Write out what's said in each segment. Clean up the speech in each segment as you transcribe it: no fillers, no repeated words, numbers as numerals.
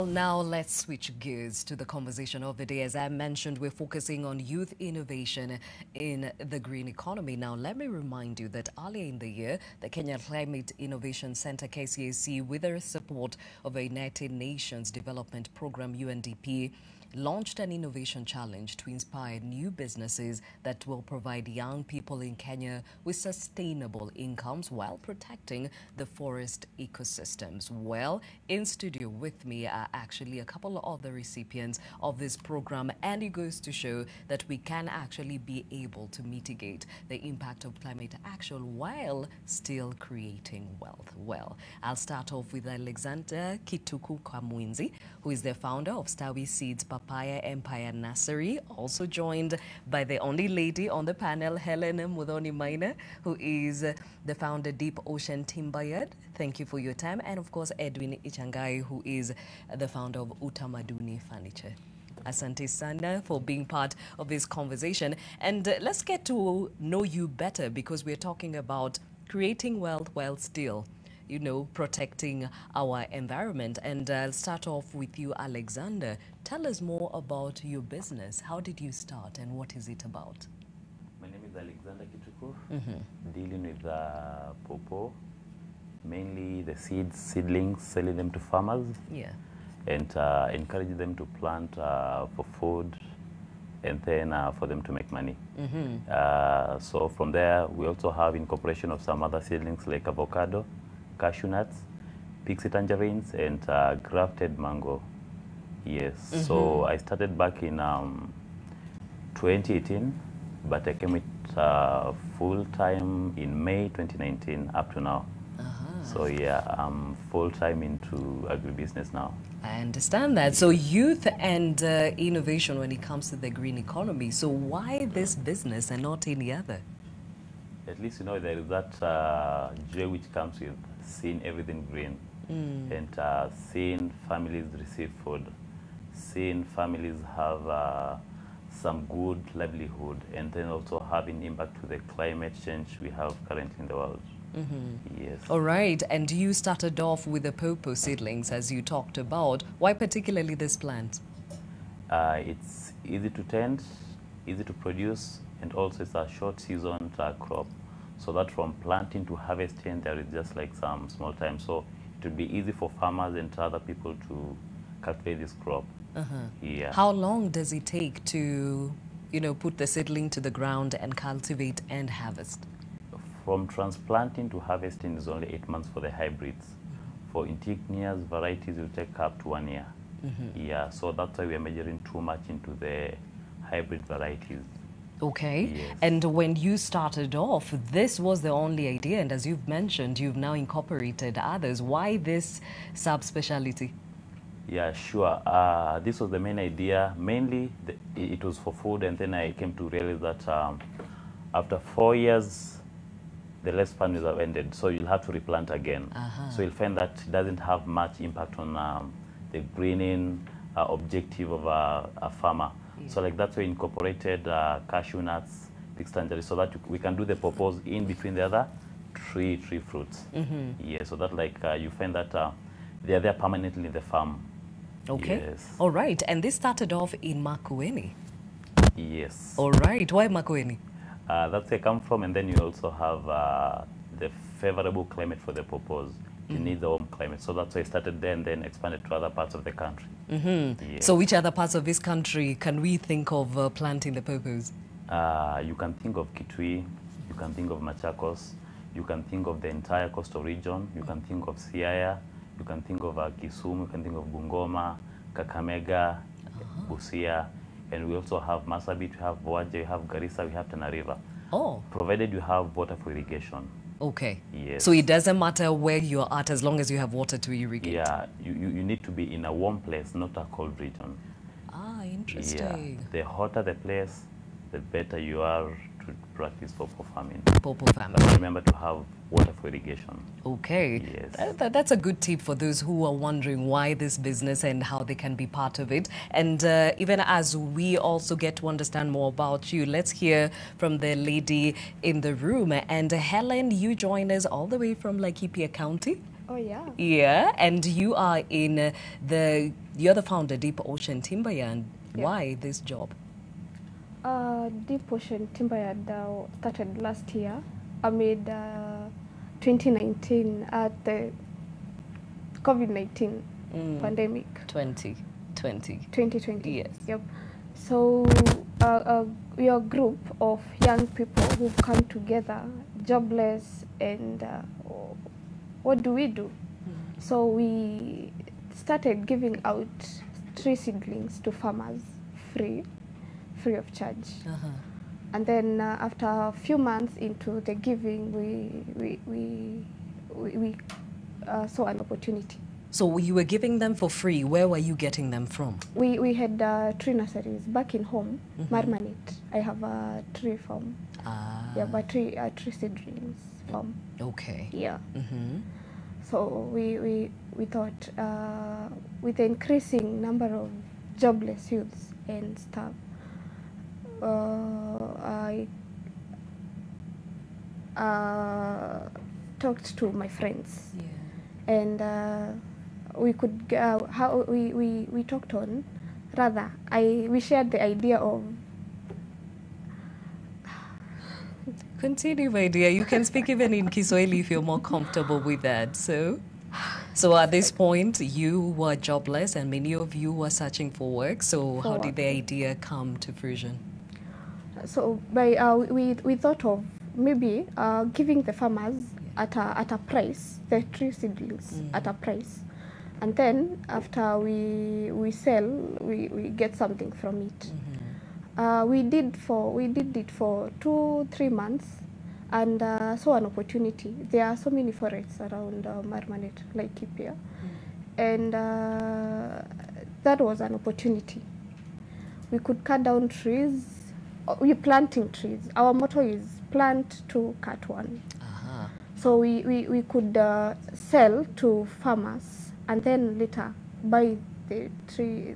Now let's switch gears to the conversation of the day. As I mentioned, we're focusing on youth innovation in the green economy. Now, let me remind you that earlier in the year, the Kenya Climate Innovation Center, KCAC, with the support of the United Nations Development Program, UNDP, launched an innovation challenge to inspire new businesses that will provide young people in Kenya with sustainable incomes while protecting the forest ecosystems. Well, in studio with me are actually a couple of the recipients of this program, and it goes to show that we can actually be able to mitigate the impact of climate action while still creating wealth. Well, I'll start off with Alexander Kituku Kamwinzi, who is the founder of Stawi Seeds Papaya Empire Nursery, also joined by the only lady on the panel, Helen Mudhoni Maina, who is the founder Deep Ocean Timberyard. Thank you for your time. And of course, Edwin Ichangai, who is the founder of Utamaduni Furniture. Asante sana for being part of this conversation. And let's get to know you better, because we're talking about creating wealth while still, you know, protecting our environment. And I'll start off with you, Alexander. Tell us more about your business. How did you start and what is it about? My name is Alexander Kituku, dealing with pawpaw, mainly the seedlings, selling them to farmers. Yeah. And encourage them to plant for food and then for them to make money. So from there, we also have incorporation of some other seedlings like avocado, cashew nuts, pixie tangerines, and grafted mango. Yes. So I started back in 2018, but I came it full-time in May 2019 up to now. So yeah, I'm full-time into agribusiness now. I understand that. So youth and innovation when it comes to the green economy. So why this business and not any other? At least, you know, there is that joy which comes with seeing everything green and seeing families receive food, seeing families have some good livelihood, and then also having impact to the climate change we have currently in the world. Yes. All right. And you started off with the pawpaw seedlings, as you talked about. Why particularly this plant? It's easy to tend, easy to produce, and also it's a short season crop. So that from planting to harvesting, there is just like some small time. So it would be easy for farmers and other people to cultivate this crop. Yeah. How long does it take to, you know, put the seedling to the ground and cultivate and harvest? From transplanting to harvesting is only 8 months for the hybrids. For indigenous varieties, it will take up to 1 year. Yeah, so that's why we are measuring too much into the hybrid varieties. Okay. Yes. And when you started off, this was the only idea. And as you've mentioned, you've now incorporated others. Why this subspecialty? Yeah, sure. This was the main idea. Mainly, it was for food. And then I came to realize that after 4 years, the lifespan will have ended, so you'll have to replant again. So you'll find that it doesn't have much impact on the greening objective of a farmer. So like that's why we incorporated cashew nuts, pixie tangerines, so that we can do the pawpaws in between the other tree fruits. Yeah, so that like you find that they are there permanently in the farm. Okay. Yes. All right. And this started off in Makueni. Yes. All right. Why Makueni? That's where I come from, and then you also have the favorable climate for the pawpaws. You need the warm climate, so that's why I started there and then expanded to other parts of the country. Yes. So which other parts of this country can we think of planting the pawpaws? You can think of Kitui, you can think of Machakos, you can think of the entire coastal region, you can think of Siaya, you can think of Kisumu, you can think of Bungoma, Kakamega, Busia. And we also have Marsabit, we have Boaja, we have Garissa, we have Tana River. Oh. Provided you have water for irrigation. Okay. Yes. So it doesn't matter where you're at as long as you have water to irrigate. Yeah, you need to be in a warm place, not a cold region. Ah, interesting. Yeah. The hotter the place, the better you are to practice pawpaw farming. Pawpaw farming. But remember to have water for irrigation. Okay. Yes. That's a good tip for those who are wondering why this business and how they can be part of it. And even as we also get to understand more about you, let's hear from the lady in the room. And Helen, you join us all the way from Laikipia County. Oh, yeah. Yeah, and you are in you're the founder, Deep Ocean Timberland. Yeah. Why this job? Deep Ocean Timberland started last year, amid 2019 at the COVID-19 pandemic. 2020. Yes. Yep. So we are a group of young people who've come together, jobless, and what do we do? So we started giving out tree seedlings to farmers free of charge. And then after a few months into the giving, we saw an opportunity. So you were giving them for free. Where were you getting them from? We had tree nurseries back in home, Marmanit. I have a tree farm. Yeah, but tree seedlings farm. Okay. Yeah. So we thought with the increasing number of jobless youths and stuff, I talked to my friends, and we could how we talked on. Rather, we shared the idea of. Continue, my dear. You can speak even in Kiswahili if you're more comfortable with that. So at this point, you were jobless and many of you were searching for work. So how did the idea come to fruition? So we thought of maybe giving the farmers at a price, the tree seedlings at a price. And then after we sell, we get something from it. We did it for 2-3 months, and saw an opportunity. There are so many forests around Marmanet, like Kipia, and that was an opportunity. We could cut down trees. We're planting trees. Our motto is plant 2, cut 1. So we could sell to farmers and then later buy the tree,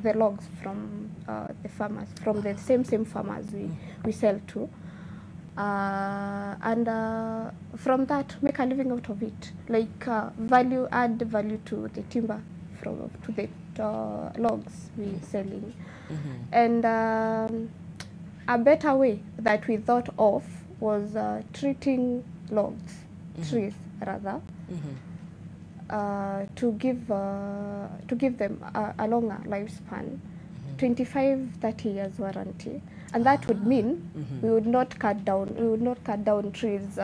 the logs from the farmers, from the same farmers we sell to, and from that make a living out of it, like add value to the timber, to the logs we selling. And a better way that we thought of was treating logs, trees rather, to give them a longer lifespan, 25-30 years warranty, and that would mean we would not cut down trees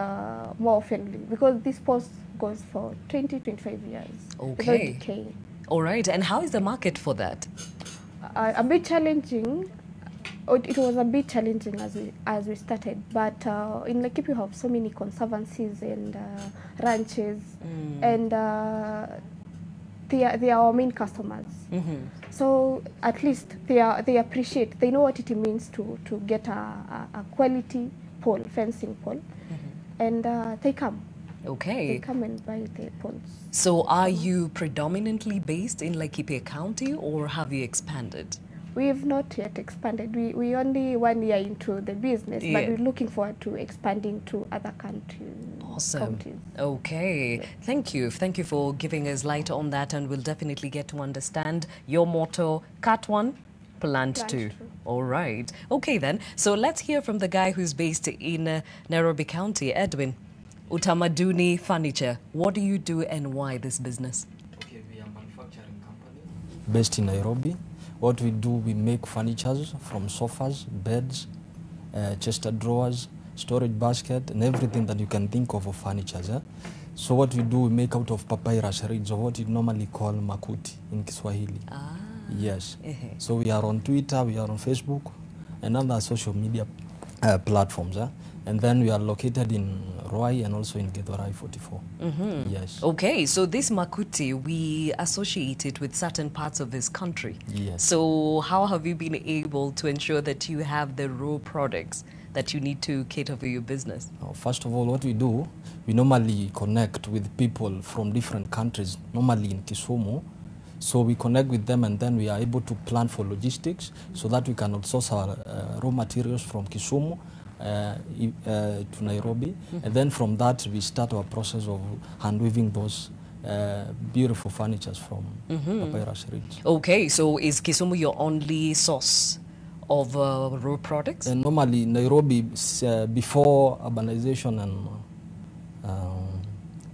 more often, because this post goes for 20-25 years. Okay. All right. And how is the market for that? A bit challenging. It was a bit challenging as we started, but in Laikipia you have so many conservancies and ranches, and they are our main customers. So at least they appreciate, they know what it means to get a quality pole, fencing pole, and they come. Okay. They come and buy the poles. So are you predominantly based in Laikipia County, or have you expanded? We have not yet expanded. We only 1 year into the business, but we're looking forward to expanding to other countries. Awesome. Counties. Okay. Thank you. Thank you for giving us light on that, and we'll definitely get to understand your motto, cut 1, plant 2. All right. Okay then. So let's hear from the guy who's based in Nairobi County, Edwin. Utamaduni Furniture. What do you do and why this business? Okay, we are a manufacturing company based in Nairobi. What we do, we make furnitures from sofas, beds, chest drawers, storage basket, and everything that you can think of furniture. So what we do, we make out of papyrus reeds, or what you normally call makuti in Kiswahili. Yes. So we are on Twitter, we are on Facebook, and other social media platforms. And then we are located in Roy and also in Githurai 44. Yes. Okay, so this makuti, we associate it with certain parts of this country. Yes. So how have you been able to ensure that you have the raw products that you need to cater for your business? First of all, what we do, we normally connect with people from different countries, normally in Kisumu. So we connect with them, and then we are able to plan for logistics so that we can source our raw materials from Kisumu to Nairobi, and then from that we start our process of hand weaving those beautiful furnitures from Papyrus Ridge. Okay, so is Kisumu your only source of raw products? And normally Nairobi, before urbanization and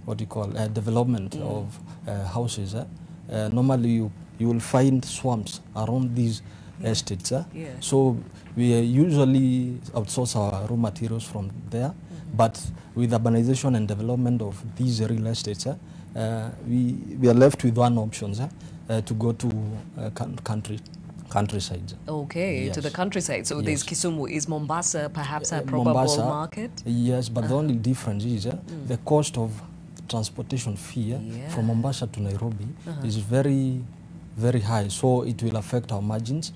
what you call development of houses, normally you will find swamps around these estates. So we usually outsource our raw materials from there, but with urbanization and development of these real estates, we are left with one option, to go to countryside. Okay, Yes. to the countryside. So Yes. there's Kisumu. Is Mombasa perhaps a probable Mombasa, market? Yes, but the only difference is the cost of transportation fee from Mombasa to Nairobi is very, very high. So it will affect our margins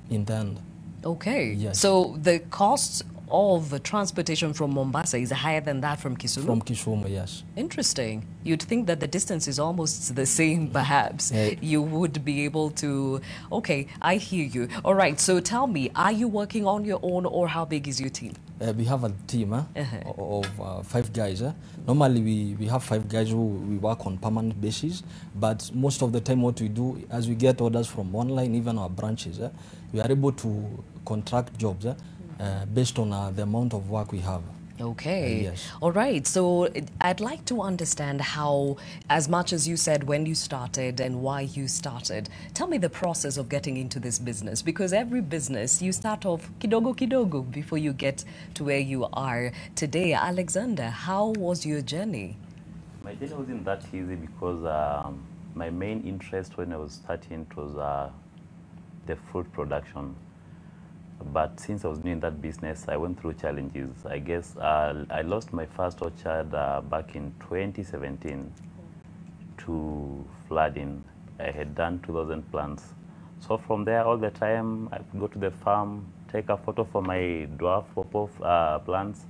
in the end. Okay, Yes. so the cost of transportation from Mombasa is higher than that from Kisumu? From Kisumu, yes. Interesting. You'd think that the distance is almost the same, perhaps. You would be able to... Okay, I hear you. All right, so tell me, are you working on your own, or how big is your team? We have a team of 5 guys. Normally we have 5 guys who we work on permanent basis, but most of the time what we do, as we get orders from online, even our branches, we are able to contract jobs based on the amount of work we have. Okay. Yes. All right. So I'd like to understand how, as much as you said when you started and why you started, tell me the process of getting into this business, because every business you start off kidogo kidogo before you get to where you are today. Alexander, how was your journey? My journey wasn't that easy because my main interest when I was starting was the fruit production. But since I was doing that business, I went through challenges. I guess I lost my first orchard back in 2017 to flooding. I had done 2,000 plants. So from there, all the time, I would go to the farm, take a photo for my dwarf pawpaw plants,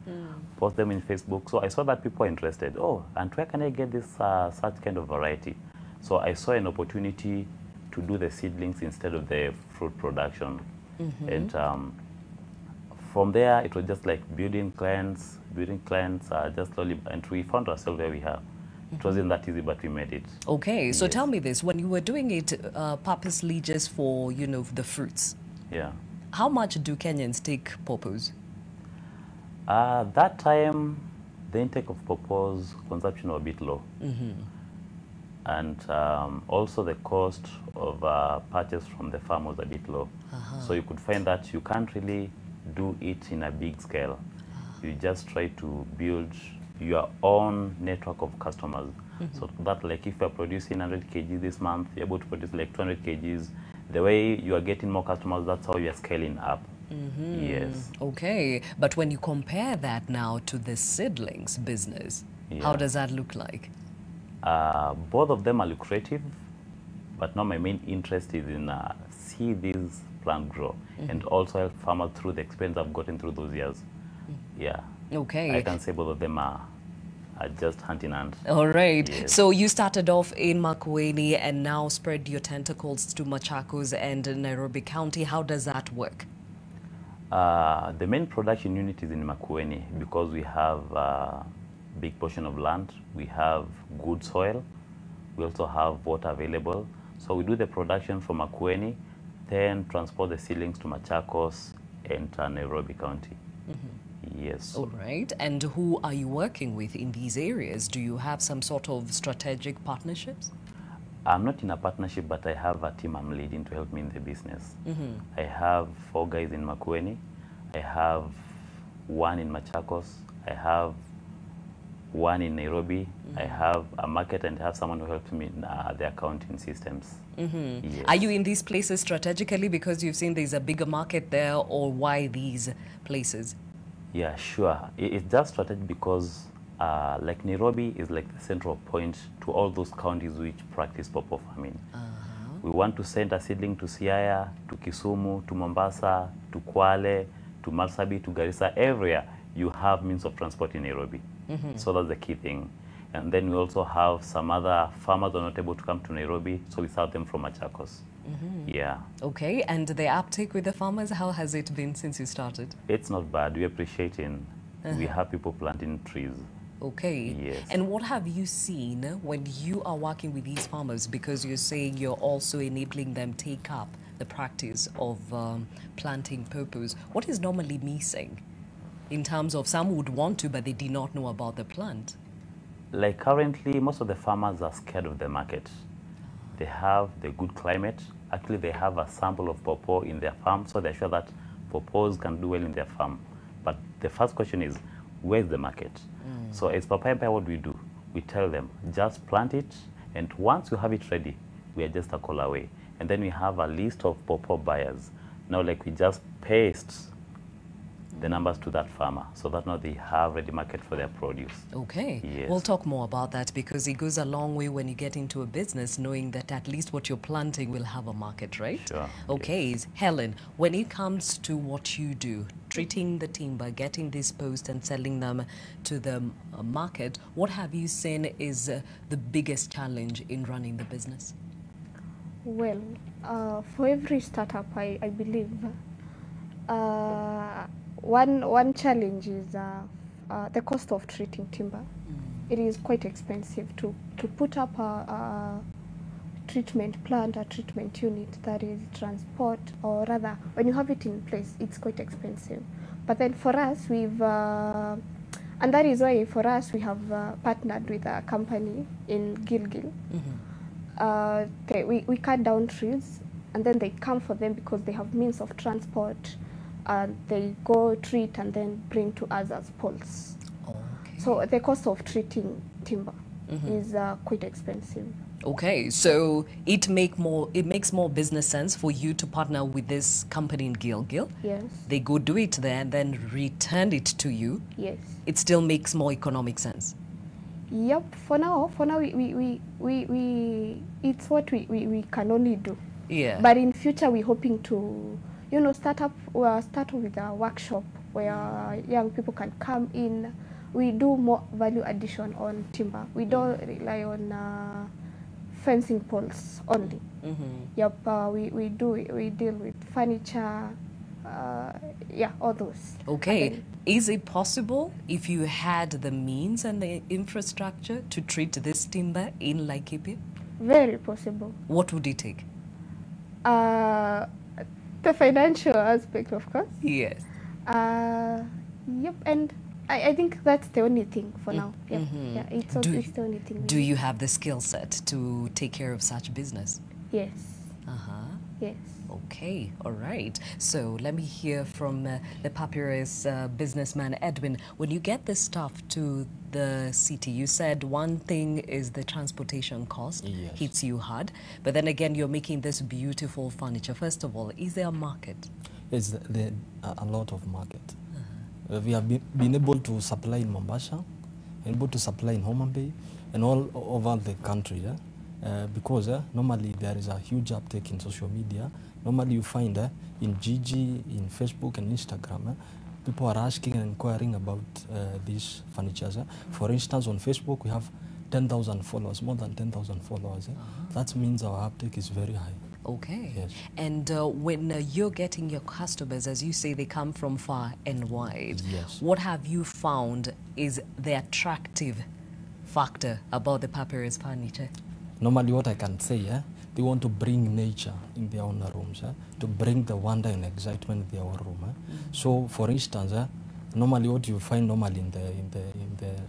post them in Facebook. So I saw that people were interested. Oh, and where can I get this such kind of variety? So I saw an opportunity to do the seedlings instead of the fruit production. And from there, it was just like building clients, just slowly, and we found ourselves where we are. It wasn't that easy, but we made it. Okay, so Yes. tell me this, when you were doing it purposely just for, you know, the fruits, Yeah. how much do Kenyans take pawpaws? That time, the intake of pawpaws consumption was a bit low. And also the cost of purchase from the farm was a bit low. So you could find that you can't really do it in a big scale. You just try to build your own network of customers. So that, like, if you're producing 100 kg this month, you're able to produce like 200 kgs. The way you are getting more customers, that's how you're scaling up. Yes. Okay, but when you compare that now to the seedlings business, how Yeah. does that look like? Both of them are lucrative, but now my main interest is in see these plants grow and also help farmers through the experience I've gotten through those years. Yeah. Okay. I can say both of them are just hand in hand. All right. Yes. So you started off in Makueni and now spread your tentacles to Machakos and Nairobi County. How does that work? The main production unit is in Makueni because we have a big portion of land. We have good soil. We also have water available. So we do the production from Makueni, then transport the seedlings to Machakos and Nairobi County. Yes. All right. And who are you working with in these areas? Do you have some sort of strategic partnerships? I'm not in a partnership, but I have a team I'm leading to help me in the business. I have 4 guys in Makueni. I have 1 in Machakos. I have 1 in Nairobi. I have a market and have someone who helps me in the accounting systems. Yes. Are you in these places strategically because you've seen there's a bigger market there, or why these places? Yeah, sure. It's just strategic because like Nairobi is like the central point to all those counties which practice pawpaw farming. We want to send a seedling to Siaya, to Kisumu, to Mombasa, to Kwale, to Marsabit, to Garissa. Everywhere you have means of transport in Nairobi. So that's the key thing. And then we also have some other farmers who are not able to come to Nairobi, so we serve them from Machakos. Yeah. Okay, and the uptake with the farmers, how has it been since you started? It's not bad. We're appreciating. We have people planting trees. Okay. Yes. And what have you seen when you are working with these farmers? Because you're saying you're also enabling them take up the practice of planting purpose. What is normally missing in terms of some would want to, but they did not know about the plant? Like currently, most of the farmers are scared of the market. They have the good climate. Actually, they have a sample of pawpaw in their farm, so they're sure that pawpaws can do well in their farm. But the first question is, where's the market? So as Papaya Empire, what we do? We tell them, just plant it, and once you have it ready, we are just a call away. And then we have a list of pawpaw buyers. Now, like, we just paste the numbers to that farmer so that now they have ready market for their produce. Okay. Yes. We'll talk more about that because it goes a long way when you get into a business knowing that at least what you're planting will have a market, right? Sure. Okay. Yes. Helen, when it comes to what you do, treating the timber, getting these posts and selling them to the market, what have you seen is the biggest challenge in running the business? Well, for every startup, I believe one challenge is the cost of treating timber. It is quite expensive to put up a treatment plant, a treatment unit, that is transport, or rather, when you have it in place, it's quite expensive. But then for us, we've, and that is why for us, we have partnered with a company in Gilgil. We cut down trees, and then they come for them because they have means of transport. They go treat and then bring to us as poles. Okay. So the cost of treating timber is quite expensive. Okay, so it makes more business sense for you to partner with this company in Gilgil. Yes. They go do it there and then return it to you. Yes. It still makes more economic sense. Yep. For now, it's what we can only do. Yeah. But in future, we're hoping to, start with a workshop where young people can come in. We do more value addition on timber. We don't rely on fencing poles only. Yep. We deal with furniture. All those. Okay. Is it possible, if you had the means and the infrastructure, to treat this timber in Laikipia? Very possible. What would it take? The financial aspect, of course. Yes. Yep, and I think that's the only thing for now. Yeah, it's the only thing. Do you have the skill set to take care of such business? Yes. Yes. Okay, all right. So let me hear from the papyrus businessman, Edwin. When you get this stuff to the city, you said one thing is the transportation cost hits you hard, but then again, you're making this beautiful furniture. First of all, is there a market? It's a lot of market. We have been able to supply in Mombasa, able to supply in Homa Bay, and all over the country. Because normally there is a huge uptake in social media. Normally you find in Gigi, in Facebook and Instagram, people are asking and inquiring about these furnitures. For instance, on Facebook we have 10,000 followers, more than 10,000 followers. That means our uptake is very high. Okay. Yes. And when you're getting your customers, as you say, they come from far and wide. Yes. What have you found is the attractive factor about the papyrus furniture? Normally what I can say, they want to bring nature in their own rooms, to bring the wonder and excitement in their own room. So, for instance, normally what you find normally in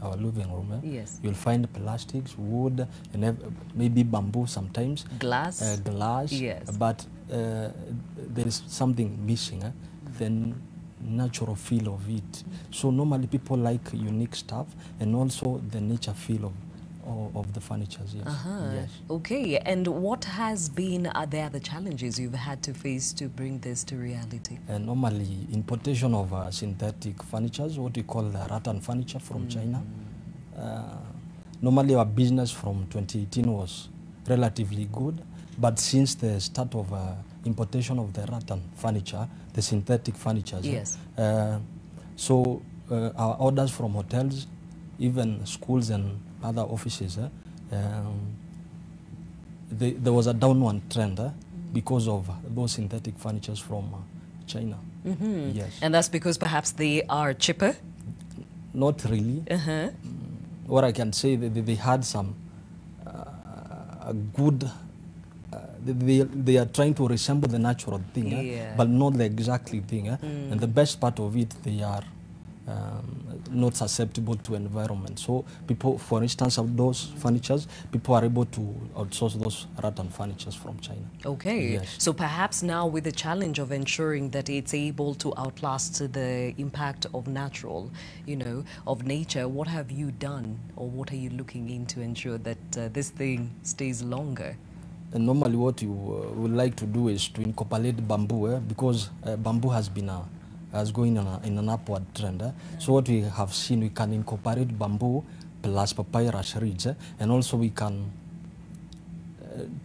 our living room, Yes. you'll find plastics, wood, and maybe bamboo sometimes. Glass. Glass. Yes. But there is something missing, the natural feel of it. So normally people like unique stuff and also the nature feel of the furniture. Yes. Yes. Okay, and what has been the other challenges you've had to face to bring this to reality? Normally, importation of synthetic furnitures, what we call the rattan furniture from China. Normally, our business from 2018 was relatively good, but since the start of importation of the rattan furniture, the synthetic furniture, Yes. So our orders from hotels, even schools and other offices, there was a downward trend because of those synthetic furnitures from China. Yes. And that's because perhaps they are cheaper? Not really. What I can say, they had some a good. They are trying to resemble the natural thing, but not the exactly thing. And the best part of it, they are not susceptible to environment. So people, for instance, of those furnitures, people are able to outsource those rattan furnitures from China. Okay. Yes. So perhaps now with the challenge of ensuring that it's able to outlast the impact of natural, of nature, what have you done, or what are you looking in to ensure that this thing stays longer? And normally what you would like to do is to incorporate bamboo, because bamboo has been going in an upward trend. So what we have seen, we can incorporate bamboo plus papyrus reeds, and also we can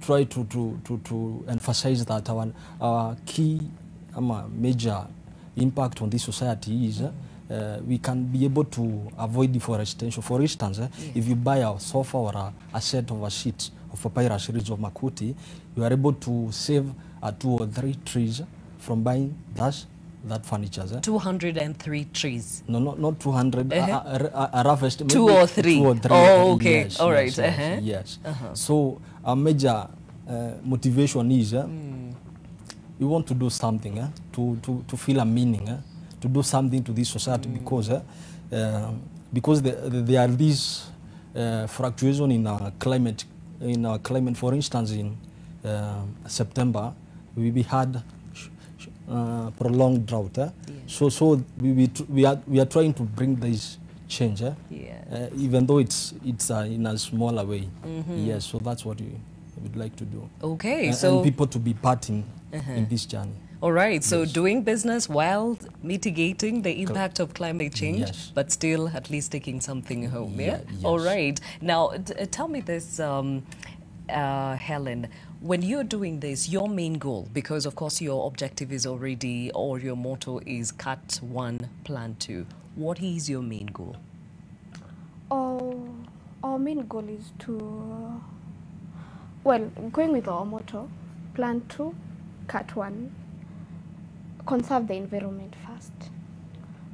try to emphasize that our key major impact on this society is we can be able to avoid deforestation. For instance, if you buy a sofa or a set of sheets of papyrus reeds of makuti, you are able to save 2 or 3 trees from buying that furniture. 203 trees. No, not 200. A rough estimate. 2 or 3. 2 or 3. Oh, okay. Yes, all right. Yes. So our major motivation is we want to do something to feel a meaning, to do something to this society, because there are these fluctuations in our climate. For instance, in September, we had prolonged drought. So we are trying to bring this change, even though it's in a smaller way. Yes, so that's what we would like to do. Okay, and people to be part in this journey. All right, so doing business while mitigating the impact of climate change, but still at least taking something home, Yes. All right. Now, tell me this, Helen, when you're doing this, your main goal, because of course your objective is already, or your motto is cut 1, plant 2. What is your main goal? Our main goal is to, going with our motto, plant 2, cut 1. Conserve the environment first.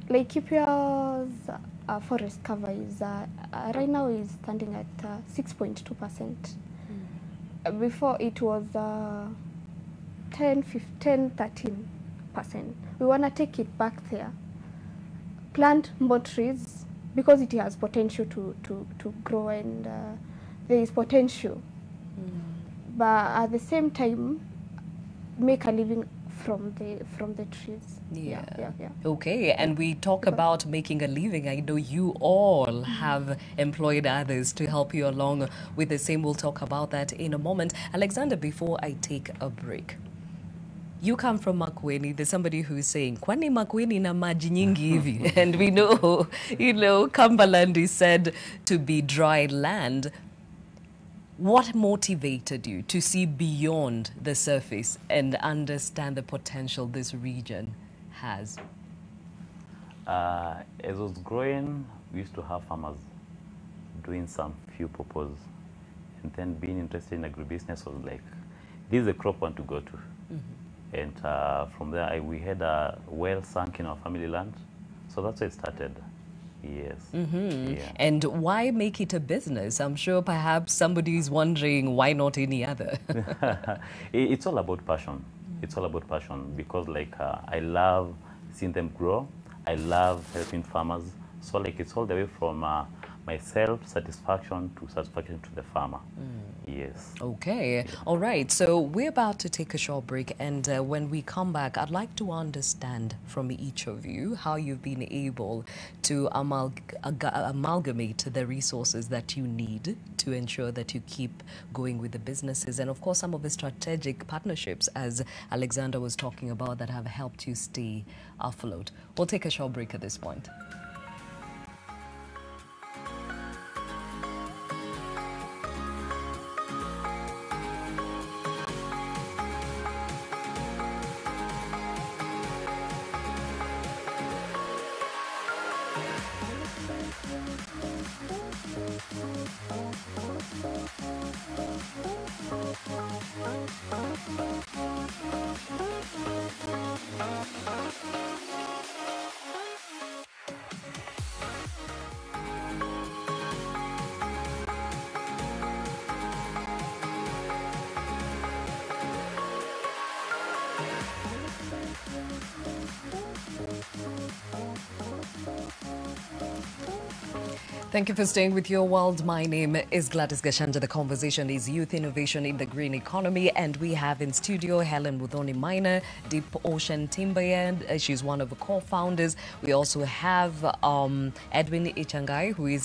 Like Ethiopia's forest cover is right now is standing at 6.2%. Before it was 10, 13%. We want to take it back there. Plant more trees because it has potential to grow, and there is potential. But at the same time, make a living from the trees. Yeah. Okay, and we talk about making a living. I know you all have employed others to help you along with the same. We'll talk about that in a moment. Alexander, before I take a break, you come from Makueni. There's somebody who's saying, kwani Makueni na maji nyingi hivi? And we know, Cumberland is said to be dry land. What motivated you to see beyond the surface and understand the potential this region has? As I was growing, we used to have farmers doing some few purpose, and then being interested in agribusiness was like, this is a crop I want to go to. And from there, we had a well sunk in our family land, so that's where it started. Yes. Yeah. And why make it a business? I'm sure perhaps somebody is wondering why not any other. It's all about passion. It's all about passion, because like I love seeing them grow. I love helping farmers. So like it's all the way from my self-satisfaction to satisfaction to the farmer. Yes. Okay. All right. So we're about to take a short break, and when we come back, I'd like to understand from each of you how you've been able to amalgamate the resources that you need to ensure that you keep going with the businesses, and of course some of the strategic partnerships, as Alexander was talking about, that have helped you stay afloat. We'll take a short break at this point. Thank you for staying with Your World. My name is Gladys Gachanja. The conversation is youth innovation in the green economy. And we have in studio Helen Muthoni Minor, Deep Ocean Timber. She's one of the co-founders. We also have Edwin Ichangai, who is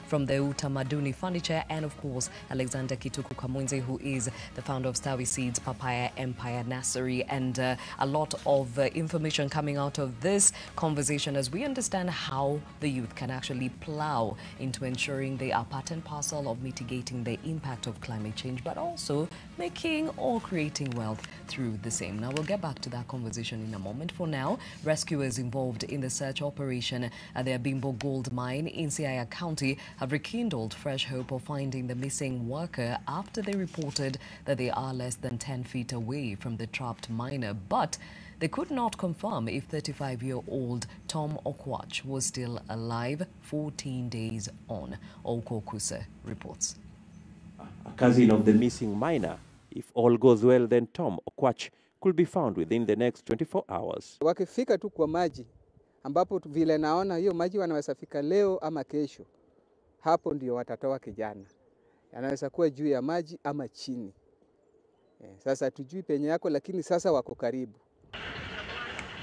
from the Utamaduni Furniture. And of course, Alexander Kituku Kamunze, who is the founder of Stawi Seeds, Papaya Empire Nursery. And a lot of information coming out of this conversation as we understand how the youth can actually plow into ensuring they are part and parcel of mitigating the impact of climate change, but also making or creating wealth through the same. Now, we'll get back to that conversation in a moment. For now, rescuers involved in the search operation at the Abimbo Gold Mine in Siaya County have rekindled fresh hope of finding the missing worker after they reported that they are less than 10 feet away from the trapped miner. But they could not confirm if 35-year-old Tom Okwach was still alive 14 days on. Oko Kusa reports. A cousin of the missing miner. If all goes well, then Tom Okwach could be found within the next 24 hours. Wakifika tu kwa maji, ambapo vile naona hiyo maji wanaweza fika leo ama kesho, hapo ndio watatoa kijana. Yanaweza kuwa juu ya maji ama chini. Sasa tujui penye yako, lakini sasa wako karibu.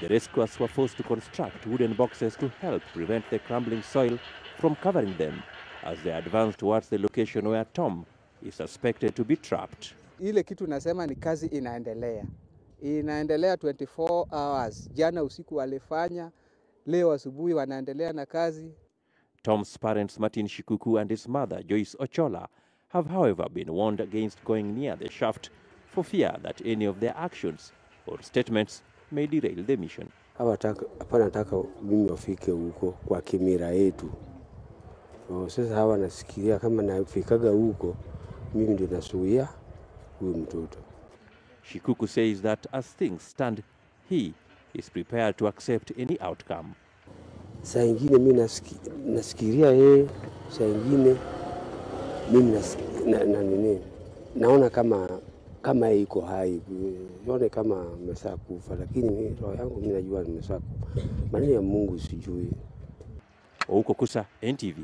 The rescuers were forced to construct wooden boxes to help prevent the crumbling soil from covering them as they advanced towards the location where Tom is suspected to be trapped. Ile kitu nasema ni kazi inaendelea. Inaendelea 24 hours. Jana usiku walifanya, leo asubuhi wanaendelea na kazi. Tom's parents Martin Shikuku and his mother Joyce Ochola have however been warned against going near the shaft for fear that any of their actions or statements may derail the mission. Hapana nataka mimi wafike huko kwa kimira yetu. Sasa hawa nasikia kama nafikaga huko mimi ndio nasuia huyu mtoto. Shikuku says that as things stand, he is prepared to accept any outcome. Saa ingine mimi nasikiria yeye, saa ingine mimi naona kama iko hai, nione kama amesha kufa, lakini roho yangu mimi najua nimesha kufa. Maneno ya Mungu sijui. Ouko Kusa, NTV.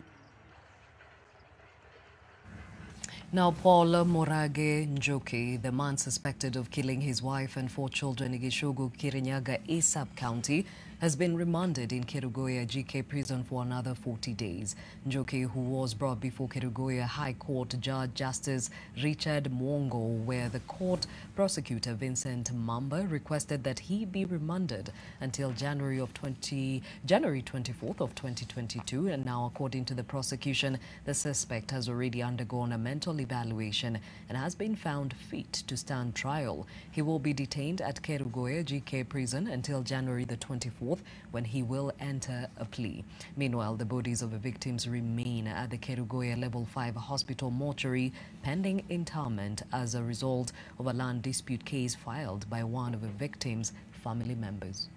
Now, Paul Morage Njoki, the man suspected of killing his wife and 4 children in Gishugu, Kirinyaga, Asap County, has been remanded in Kerugoya GK prison for another 40 days. Njoki, who was brought before Kerugoya High Court Judge Justice Richard Mwongo, where the court prosecutor Vincent Mamba requested that he be remanded until January 24th of 2022. And now, according to the prosecution, the suspect has already undergone a mental evaluation and has been found fit to stand trial. He will be detained at Kerugoya GK prison until January the 24th, when he will enter a plea. Meanwhile, the bodies of the victims remain at the Kerugoya Level 5 hospital mortuary pending interment as a result of a land dispute case filed by one of the victims' family members.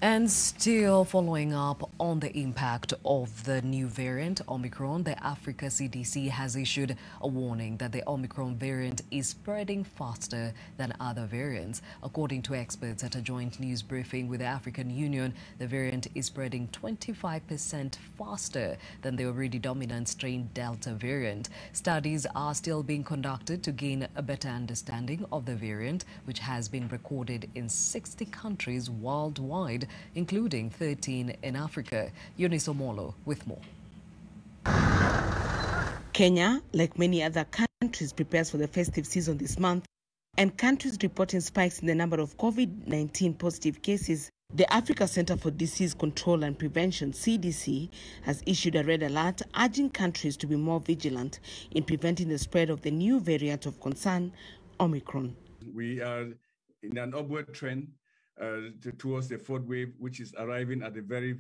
And still following up on the impact of the new variant, Omicron, the Africa CDC has issued a warning that the Omicron variant is spreading faster than other variants. According to experts at a joint news briefing with the African Union, the variant is spreading 25% faster than the already dominant strain Delta variant. Studies are still being conducted to gain a better understanding of the variant, which has been recorded in 60 countries worldwide, including 13 in Africa. Eunice Omolo with more. Kenya, like many other countries, prepares for the festive season this month, and countries reporting spikes in the number of COVID-19 positive cases. The Africa Center for Disease Control and Prevention, CDC, has issued a red alert urging countries to be more vigilant in preventing the spread of the new variant of concern, Omicron. We are in an upward trend towards the 4th wave, which is arriving at a very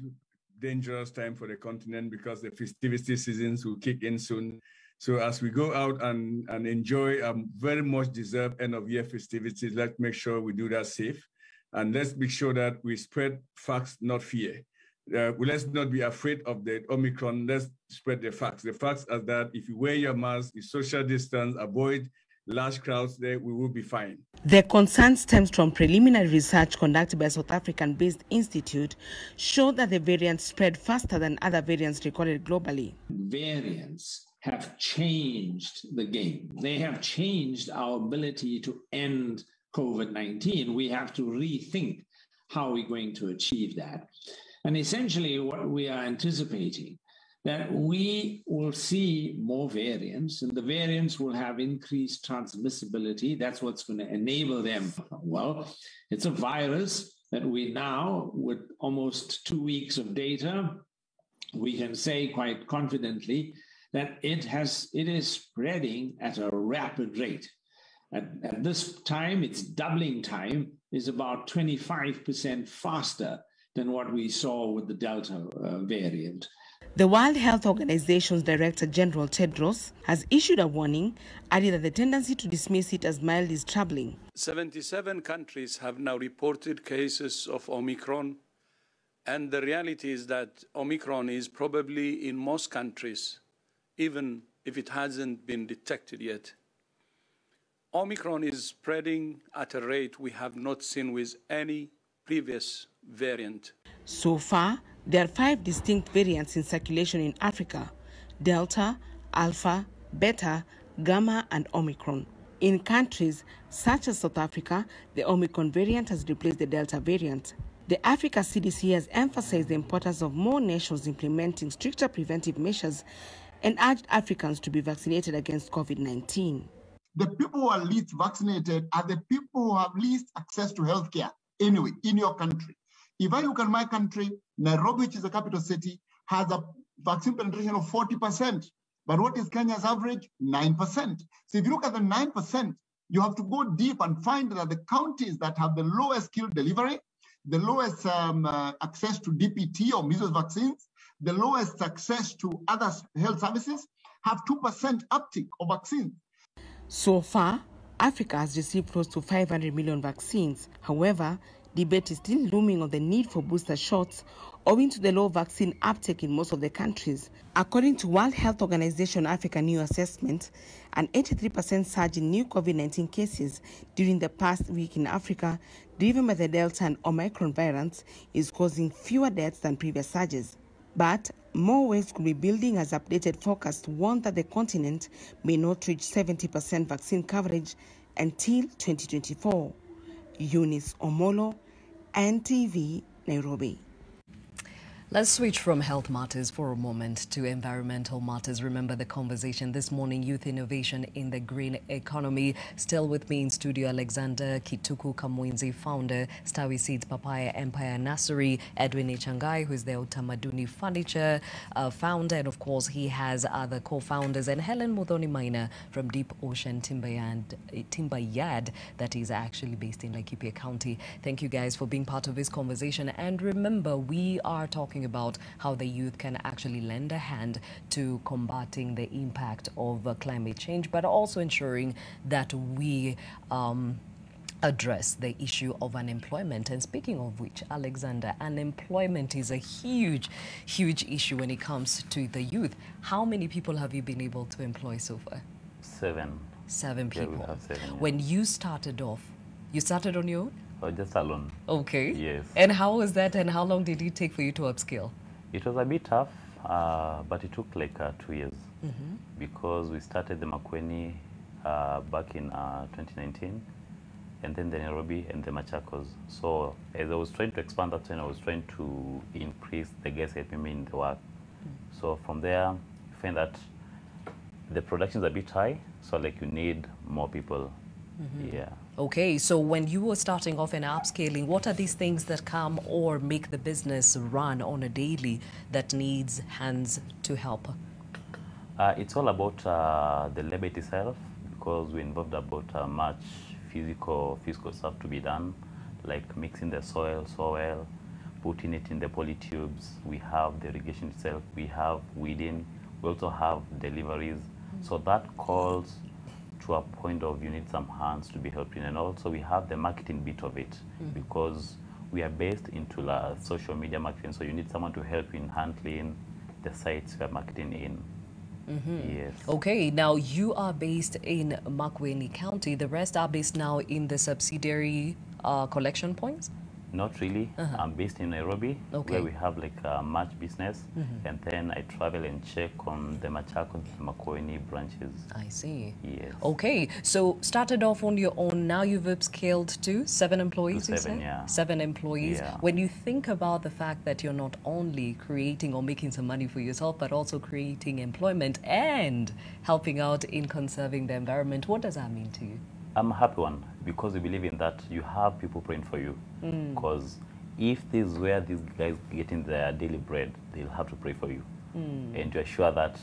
dangerous time for the continent because the festivity seasons will kick in soon. So as we go out and enjoy very much deserved end of year festivities, let's make sure we do that safe. And let's make sure that we spread facts, not fear. Let's not be afraid of the Omicron. Let's spread the facts. The facts are that if you wear your mask, you social distance, avoid large crowds there, we will be fine. The concern stems from preliminary research conducted by a South African-based institute showed that the variant spread faster than other variants recorded globally. Variants have changed the game. They have changed our ability to end COVID-19. We have to rethink how we're going to achieve that. And essentially what we are anticipating, that we will see more variants, and the variants will have increased transmissibility. That's what's going to enable them. Well, it's a virus that we now, with almost 2 weeks of data, we can say quite confidently that it is spreading at a rapid rate. At this time, its doubling time is about 25% faster than what we saw with the Delta variant. The World Health Organization's Director General Tedros has issued a warning, adding that the tendency to dismiss it as mild is troubling. 77 countries have now reported cases of Omicron, and the reality is that Omicron is probably in most countries, even if it hasn't been detected yet. Omicron is spreading at a rate we have not seen with any previous variant. So far, there are 5 distinct variants in circulation in Africa: Delta, Alpha, Beta, Gamma, and Omicron. In countries such as South Africa, the Omicron variant has replaced the Delta variant. The Africa CDC has emphasized the importance of more nations implementing stricter preventive measures and urged Africans to be vaccinated against COVID-19. The people who are least vaccinated are the people who have least access to healthcare anyway in your country. If I look at my country, Nairobi, which is the capital city, has a vaccine penetration of 40%. But what is Kenya's average? 9%. So if you look at the 9%, you have to go deep and find that the counties that have the lowest skill delivery, the lowest access to DPT or measles vaccines, the lowest access to other health services, have 2% uptick of vaccines. So far, Africa has received close to 500 million vaccines. However, debate is still looming on the need for booster shots owing to the low vaccine uptake in most of the countries. According to World Health Organization Africa New Assessment, an 83% surge in new COVID-19 cases during the past week in Africa, driven by the Delta and Omicron variants, is causing fewer deaths than previous surges. But more waves could be building as updated forecasts warn that the continent may not reach 70% vaccine coverage until 2024. Eunice Omolo, NTV, Nairobi. Let's switch from health matters for a moment to environmental matters. Remember the conversation this morning, youth innovation in the green economy. Still with me in studio, Alexander Kituku Kamwenzi, founder, Stawi Seeds Papaya Empire Nursery, Edwin Ichangai, who is the Utamaduni Furniture founder, and of course he has other co-founders, and Helen Muthoni Maina from Deep Ocean Timber Yard that is actually based in Laikipia County. Thank you guys for being part of this conversation. And remember, we are talking about how the youth can actually lend a hand to combating the impact of climate change, but also ensuring that we address the issue of unemployment. And speaking of which, Alexander, unemployment is a huge issue when it comes to the youth. How many people have you been able to employ so far? 7. 7 people. Yeah, we have 7, yeah. When you started off, you started on your own? Oh, just alone. Okay. Yes. And how was that, and how long did it take for you to upskill? It was a bit tough, but it took like 2 years because we started the Makueni back in 2019, and then the Nairobi and the Machakos. So as I was trying to expand that time, I was trying to increase the guests helping me in the work. So from there, you find that the production is a bit high, so like you need more people. Yeah. Okay, so when you were starting off and upscaling, what are these things that come or make the business run on a daily that needs hands to help? It's all about the labor itself, because we're involved about much physical stuff to be done, like mixing the soil so well, putting it in the poly tubes. We have the irrigation itself, we have weeding, we also have deliveries. So that calls to a point of you need some hands to be helping, and also we have the marketing bit of it because we are based into social media marketing, so you need someone to help in handling the sites we are marketing in. Yes. Okay, now you are based in Makueni County. The rest are based now in the subsidiary collection points? Not really. I'm based in Nairobi, Okay. where we have like much business, and then I travel and check on the Machakos and Makueni branches. I see. Yes. Okay, so started off on your own. Now you've upscaled to 7 employees, To you 7, said? yeah. 7 employees. Yeah. When you think about the fact that you're not only creating or making some money for yourself, but also creating employment and helping out in conserving the environment, what does that mean to you? I'm a happy one because we believe in that you have people praying for you. Because if this is where these guys getting their daily bread, they'll have to pray for you. And to assure that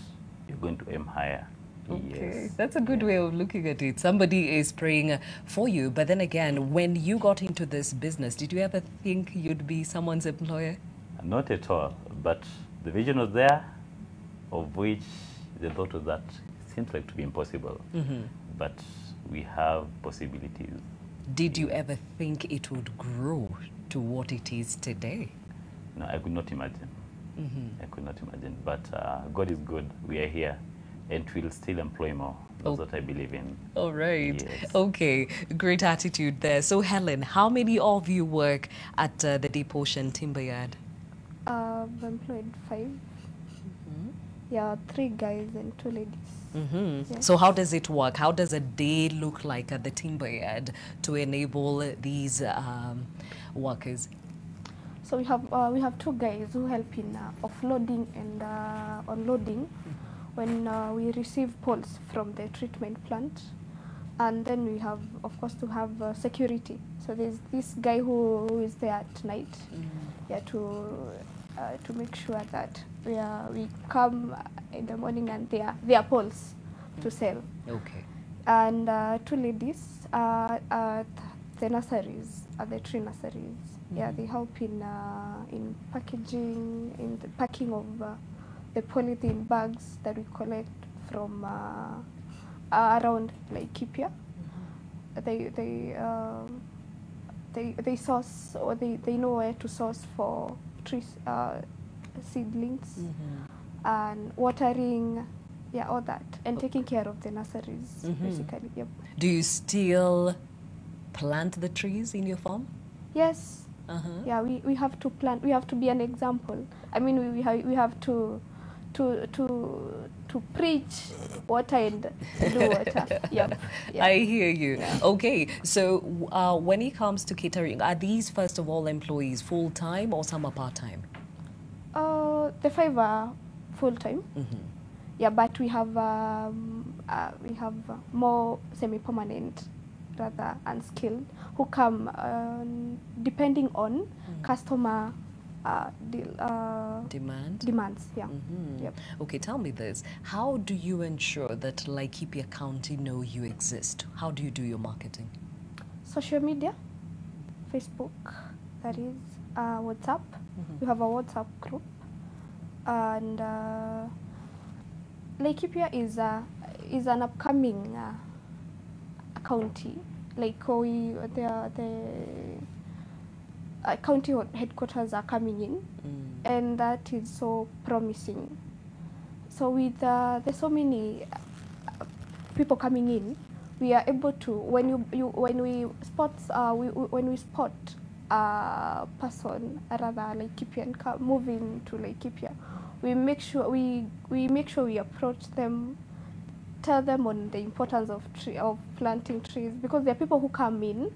you're going to aim higher. Okay, Yes. that's a good way of looking at it. Somebody is praying for you. But then again, when you got into this business, did you ever think you'd be someone's employer? Not at all. But the vision was there, of which the thought was that seems like to be impossible. But we have possibilities. Did you ever think it would grow to what it is today? No, I could not imagine. I could not imagine. But God is good. We are here. And we'll still employ more. That's what I believe in. All right. Yes. Okay. Great attitude there. So, Helen, how many of you work at the Deep Ocean Timber Yard? I've employed 5. Yeah, 3 guys and 2 ladies. Yeah. So how does it work? How does a day look like at the timber yard to enable these workers? So we have 2 guys who help in offloading and unloading when we receive poles from the treatment plant, and then we have, of course, to have security. So there's this guy who is there at night, yeah, to make sure that we come in the morning and there are poles to sell. Okay. And 2 ladies at the nurseries, at the tree nurseries. Yeah, they help in packaging, in the packing of the polythene bags that we collect from around Laikipia. They source, or they know where to source for trees, seedlings, and watering, yeah, all that, and taking care of the nurseries, basically. Yep. Do you still plant the trees in your farm? Yes. Yeah, we have to plant. We have to be an example. I mean, we have to preach water and do water. Yep. I hear you. Yeah. Okay, so when it comes to catering, are these first of all employees full time or some are part time? The 5 are full time. Yeah, but we have more semi-permanent, rather unskilled, who come depending on customer demands. Yeah. Yep. Okay, tell me this. How do you ensure that Laikipia County know you exist? How do you do your marketing? Social media, Facebook, that is, WhatsApp. We have a WhatsApp group, and Laikipia is an upcoming county. Like the county headquarters are coming in, and that is so promising. So with there's so many people coming in, we are able to, when we spot a person, rather Laikipian, moving to Laikipia, we make sure we approach them, tell them on the importance of planting trees, because there are people who come in,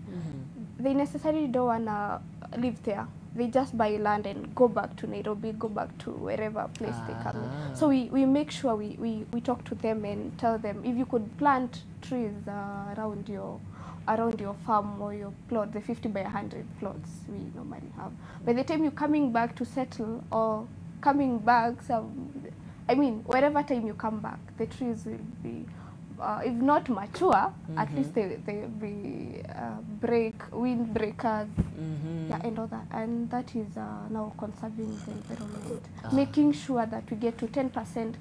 they necessarily don't wanna live there. They just buy land and go back to Nairobi, go back to wherever place they come in. So we make sure we talk to them and tell them, if you could plant trees around your farm or your plot, the 50 by 100 plots we normally have. By the time you're coming back to settle, or coming back, I mean, wherever time you come back, the trees will be, if not mature, at least they'll be wind breakers, yeah, and all that. And that is now conserving the environment, making sure that we get to 10%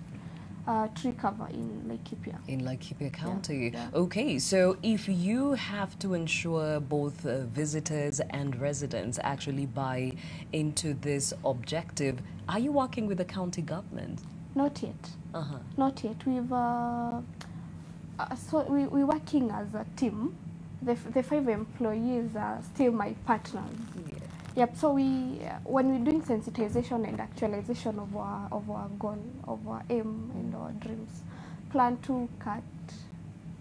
tree cover in Laikipia. In Laikipia County. Yeah. Okay, so if you have to ensure both visitors and residents actually buy into this objective, are you working with the county government? Not yet. Uh-huh. Not yet. We've so we're working as a team. The 5 employees are still my partners. Yeah. Yep. So when we're doing sensitization and actualization of our goal, of our aim and our dreams, plan 2, cut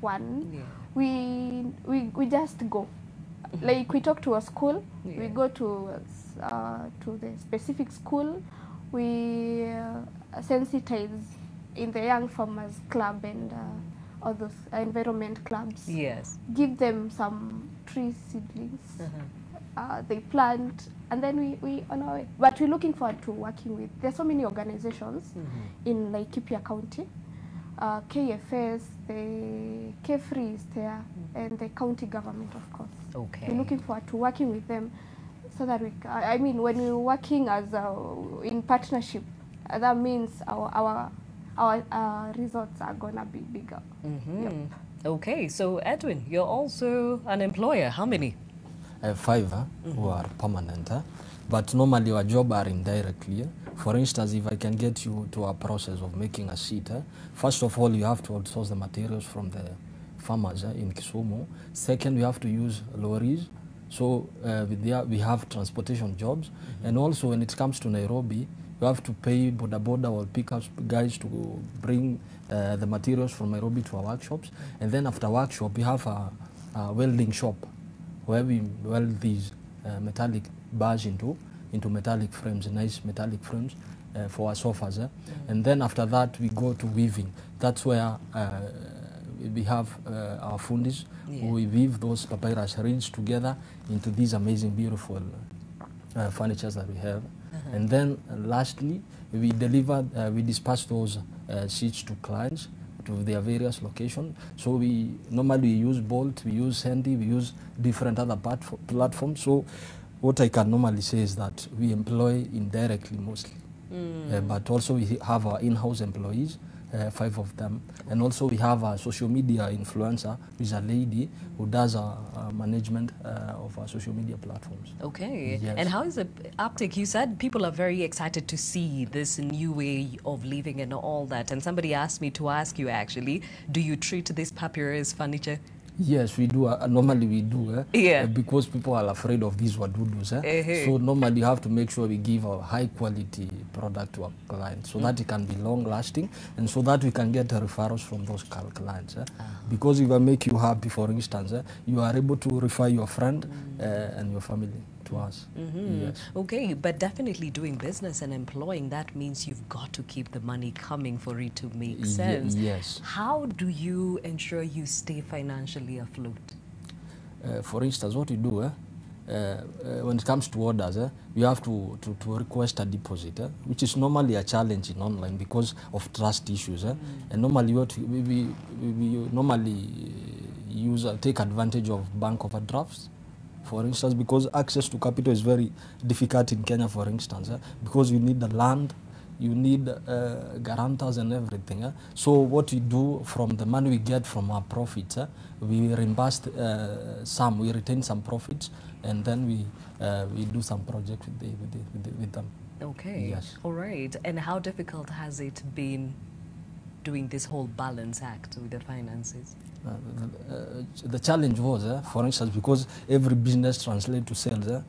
1. Yeah. We just go. Like we talk to a school, Yeah. we go to the specific school, we sensitize in the young farmers club and all those environment clubs. Yes. Give them some tree seedlings. Uh-huh. They plant, and then we on our way. But we're looking forward to working with. There's so many organizations in Laikipia County. KFS, the K-Free is there, and the county government, of course. Okay. We're looking forward to working with them, so that I mean, when we're working as in partnership, that means our results are gonna be bigger. Yep. Okay, so Edwin, you're also an employer. How many? 5 who are permanent, but normally our job are indirectly. For instance, if I can get you to a process of making a sheet, first of all, you have to outsource the materials from the farmers in Kisumu. Second, we have to use lorries. So we have transportation jobs. And also when it comes to Nairobi, you have to pay boda boda or pickup guys to bring the materials from Nairobi to our workshops. And then after workshop, we have a welding shop where we weld these metallic bars into metallic frames, nice metallic frames for our sofas. And then after that, we go to weaving. That's where we have our fundis. Yeah. We weave those papyrus reeds together into these amazing, beautiful furnitures that we have. And then lastly, we dispatch those sheets to clients to their various locations. So we normally use Bolt, we use Handy, we use different other platforms. So what I can normally say is that we employ indirectly mostly, but also we have our in-house employees, 5 of them, and also we have a social media influencer, who is a lady who does management of our social media platforms. Okay, Yes. and how is the uptake? You said people are very excited to see this new way of living and all that, and somebody asked me to ask you actually, do you treat this papyrus furniture? Yes, we do. Normally we do, Yeah. because people are afraid of these wadudus. So normally you have to make sure we give a high quality product to our clients so that it can be long lasting and so that we can get referrals from those clients. Because if I make you happy, for instance, you are able to refer your friend and your family to us. Yes. Okay, but definitely doing business and employing, that means you've got to keep the money coming for it to make sense. Yes. How do you ensure you stay financially afloat? For instance, what we do, when it comes to orders, we have to request a deposit, which is normally a challenge in online because of trust issues. And normally what we normally take advantage of bank overdrafts, for instance, because access to capital is very difficult in Kenya, for instance, because you need the land, you need guarantors and everything. So what we do from the money we get from our profits, we reimburse some, we retain some profits, and then we do some projects with them. Okay. Yes. All right. And how difficult has it been doing this whole balance act with the finances? The challenge was, for instance, because every business translates to sales.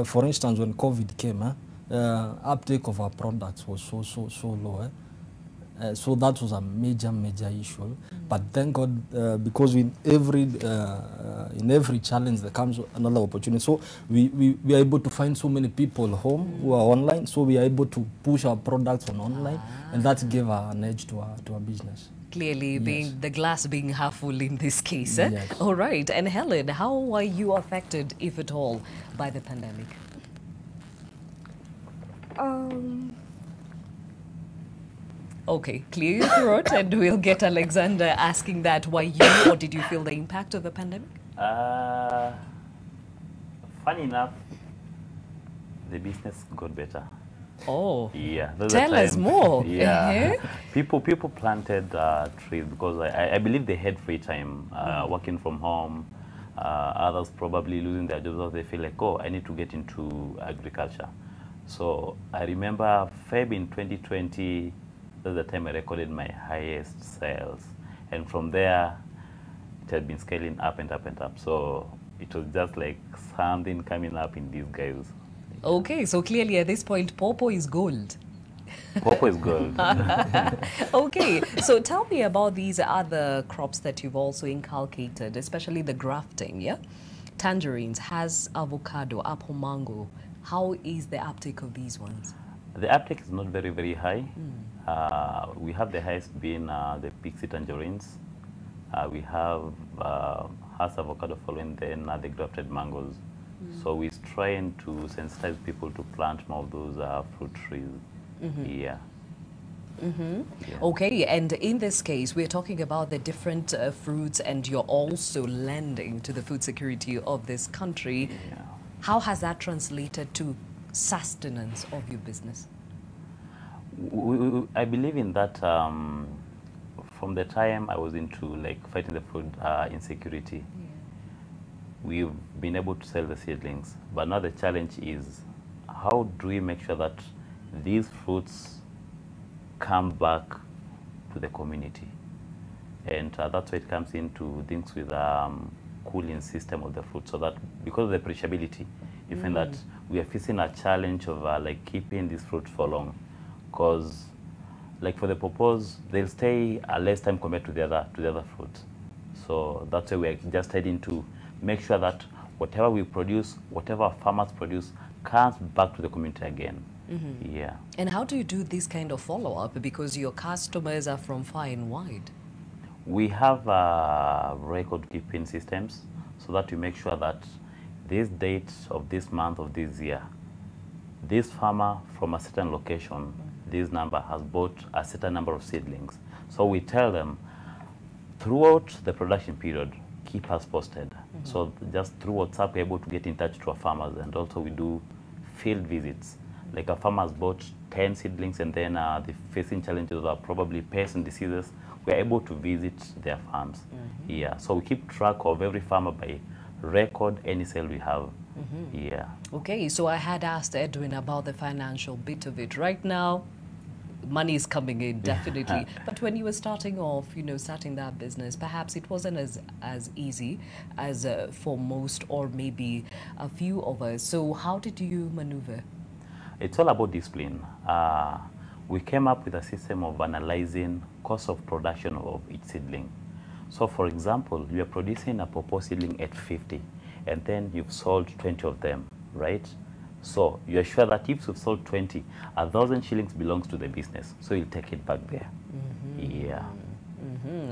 For instance, when COVID came, uptake of our products was so low. So that was a major issue. But thank God, because in every challenge there comes another opportunity. So we are able to find so many people home who are online. So we are able to push our products on online, and that gave an edge to our business. Clearly, being the glass being half full in this case. Yes. All right. And Helen, how are you affected, if at all, by the pandemic? Okay, clear your throat, and we'll get Alexander asking that. Why you, or did you feel the impact of the pandemic? Funny enough, the business got better. Oh, yeah. Tell us more. Yeah, people planted trees because I believe they had free time, working from home. Others probably losing their jobs. They feel like, oh, I need to get into agriculture. So I remember Feb in 2020, That's the time I recorded my highest sales. And from there, it had been scaling up and up and up. So it was just like something coming up in disguise. Okay, so clearly at this point, Popo is gold. Popo is gold. Okay, so tell me about these other crops that you've also inculcated, especially the grafting, yeah? Tangerines, has avocado, apple, mango. How is the uptake of these ones? The uptake is not very, very high. We have the highest being the pixie tangerines. We have has avocado following, then the grafted mangoes. So we're trying to sensitize people to plant more of those fruit trees. Yeah. Yeah. Okay, and in this case, we're talking about the different fruits, and you're also lending to the food security of this country. Yeah. How has that translated to sustenance of your business? I believe in that from the time I was into like fighting the food insecurity, we've been able to sell the seedlings. But now the challenge is, how do we make sure that these fruits come back to the community? And that's why it comes into things with cooling system of the fruit, so that because of the perishability, you find that we are facing a challenge of like keeping these fruits for long. Because like for the pawpaws, they'll stay less time compared to the other fruits. So that's why we're just heading to make sure that whatever we produce, whatever farmers produce, comes back to the community again. Yeah. And how do you do this kind of follow-up? Because your customers are from far and wide. We have record-keeping systems so that we make sure that this date of this month of this year, this farmer from a certain location, this number has bought a certain number of seedlings. So we tell them throughout the production period, keep us posted. So just through WhatsApp, we're able to get in touch to our farmers, and also we do field visits. Like a farmer has bought 10 seedlings and then they're facing challenges of probably pests and diseases. We're able to visit their farms. Yeah, so we keep track of every farmer by record, any sale we have. Yeah. Okay, so I had asked Edwin about the financial bit of it. Right now, money is coming in, definitely. But when you were starting off, starting that business, perhaps it wasn't as easy as for most or maybe a few of us. So how did you maneuver? It's all about discipline. We came up with a system of analyzing cost of production of each seedling. So for example, you are producing a pawpaw seedling at 50, and then you've sold 20 of them, right? So you're sure that if you've sold 20, 1,000 shillings belongs to the business. So you'll take it back there. Yeah.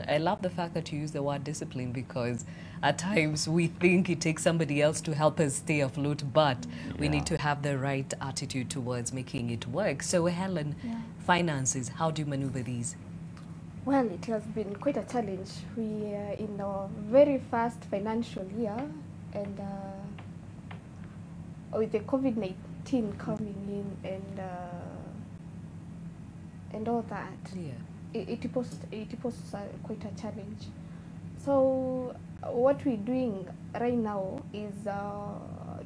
I love the fact that you use the word discipline, because at times we think it takes somebody else to help us stay afloat, but we need to have the right attitude towards making it work. So Helen, finances, how do you maneuver these? Well, it has been quite a challenge. We are in our very first financial year, and with the COVID-19 coming in and all that, it poses quite a challenge. So what we're doing right now is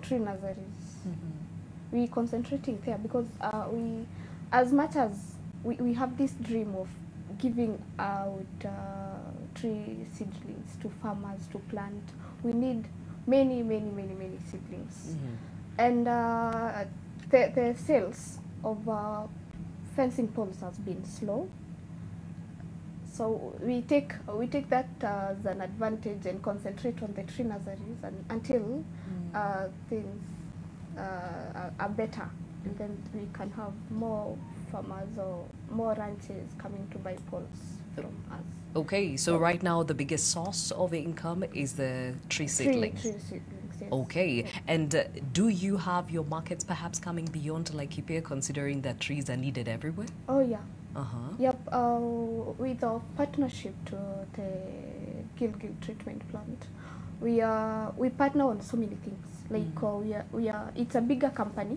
tree nurseries. We're concentrating there because as much as we have this dream of giving out tree seedlings to farmers to plant, we need many seedlings. And the sales of fencing poles has been slow. So we take that as an advantage and concentrate on the tree nurseries until things are better, and then we can have more farmers or more ranches coming to buy poles from us. Okay, so right now the biggest source of income is the tree seedlings. Tree seedlings, yes. Okay, and do you have your markets perhaps coming beyond Laikipia, considering that trees are needed everywhere? Oh yeah. Yep, with our partnership to the Gilgil treatment plant, we partner on so many things. Like it's a bigger company,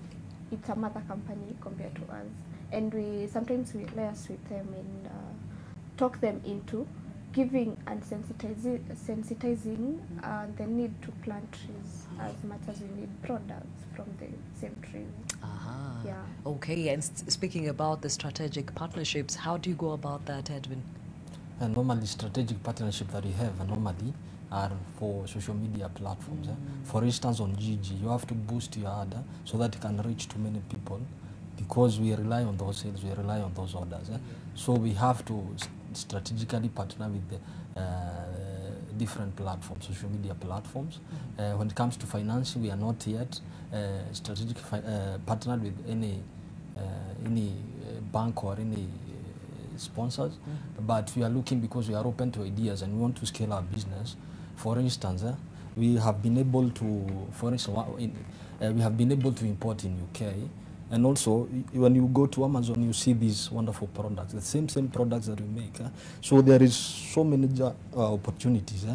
it's a mother company compared to us, and we sometimes liaise with them and talk them into giving and sensitizing the need to plant trees as much as we need products from the same trees. Yeah. Okay, and speaking about the strategic partnerships, how do you go about that, Edwin? And normally strategic partnership that we have normally are for social media platforms. For instance, on Gigi, you have to boost your ad so that you can reach to many people, because we rely on those sales, we rely on those orders. So we have to strategically partner with the different platforms, social media platforms. When it comes to financing, we are not yet strategic partnered with any bank or any sponsors, but we are looking because we are open to ideas and we want to scale our business. For instance, we have been able to, we have been able to import in UK, and also when you go to Amazon, you see these wonderful products, the same products that we make. So there is so many opportunities.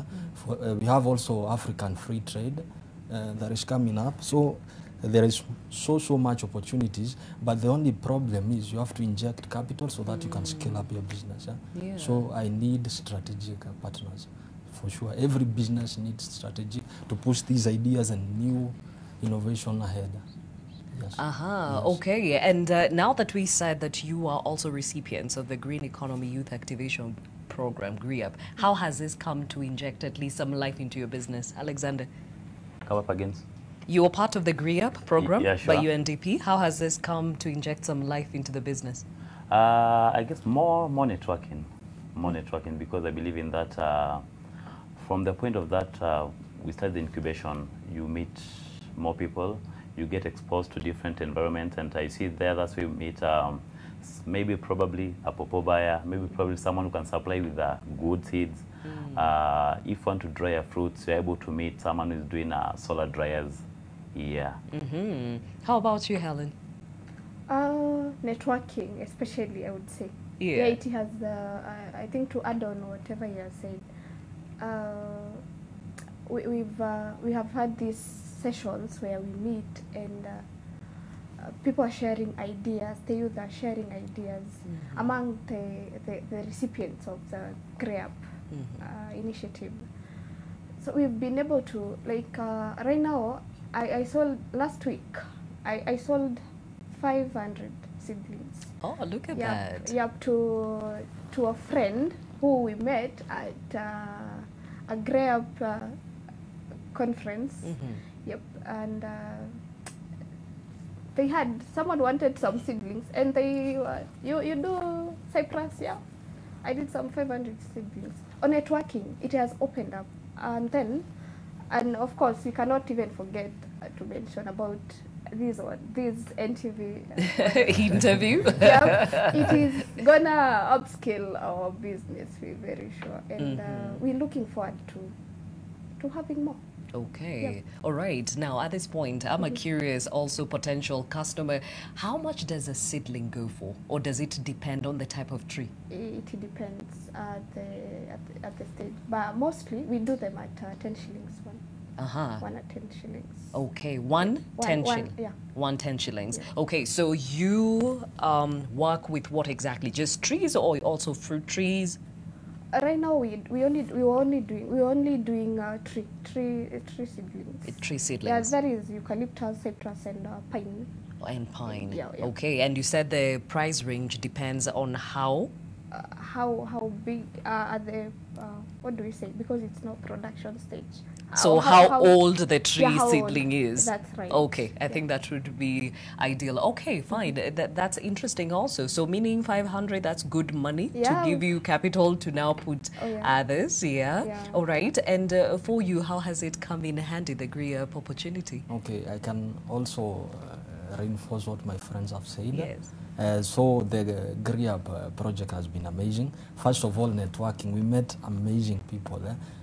We have also African free trade that is coming up. So there is so much opportunities, but the only problem is you have to inject capital so that you can scale up your business. So I need strategic partners, for sure. Every business needs strategy to push these ideas and new innovation ahead. Yes. Okay, and now that we said that you are also recipients of the Green Economy Youth Activation Program, GREAP, how has this come to inject at least some life into your business? Alexander? Come up against. You are part of the GREAP program sure. by UNDP. How has this come to inject some life into the business? I guess more networking, because I believe in that. From the point of that, we start the incubation. You meet more people, you get exposed to different environments, and I see there that's where you meet maybe probably a popo buyer, maybe probably someone who can supply with good seeds. If you want to dry your fruits, you're able to meet someone who's doing solar dryers. How about you, Helen? Networking, especially, I would say. Yeah, it has, I think, to add on whatever you have said, we have had these sessions where we meet and people are sharing ideas, the youth are sharing ideas among the recipients of the GREAP initiative. So we've been able to, like, right now, I sold, last week, I sold 500 seedlings. Oh, look at that. Yep, to a friend who we met at a GREAP conference. Yep, and they had, someone wanted some seedlings, and they, you do cypress, yeah? I did some 500 seedlings. On networking, it has opened up. And then, and of course, we cannot even forget to mention about this NTV interview. Yeah, it is gonna upscale our business, we're very sure. And we're looking forward to having more. Okay. Yep. All right. Now, at this point, I'm a curious, also potential customer. How much does a seedling go for? Or does it depend on the type of tree? It depends at the stage. But mostly, we do them at 10 shillings one. One at 10 shillings. Okay. One 10 shillings. Yeah. 1 10 shillings. Yeah. Okay. So you work with what exactly? Just trees or also fruit trees? Right now, we're only doing tree seedlings. Tree seedlings. Yeah, that is eucalyptus, cypress, and pine. And pine. Yeah. Okay, and you said the price range depends on how big are the what do we say? Because it's not production stage. So how old the tree seedling is. That's right. Okay, I think that would be ideal. Okay, fine. That's interesting also. So meaning 500, that's good money to give you capital to now put others. Yeah. All right. And for you, how has it come in handy, the GREAP opportunity? Okay, I can also reinforce what my friends have said. Yes. So the GREAP project has been amazing. First of all, networking. We met amazing people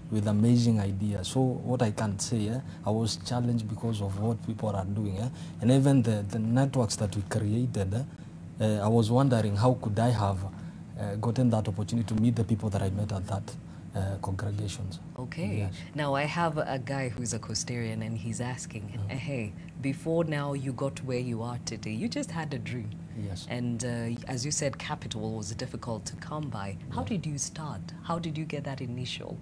with amazing ideas. So what I can say, I was challenged because of what people are doing. And even the networks that we created, I was wondering how could I have gotten that opportunity to meet the people that I met at that congregations. Okay. Yes. Now I have a guy who's a Coastarian and he's asking, hey, before now you got where you are today, you just had a dream. Yes. And as you said, capital was difficult to come by. How did you start? How did you get that initial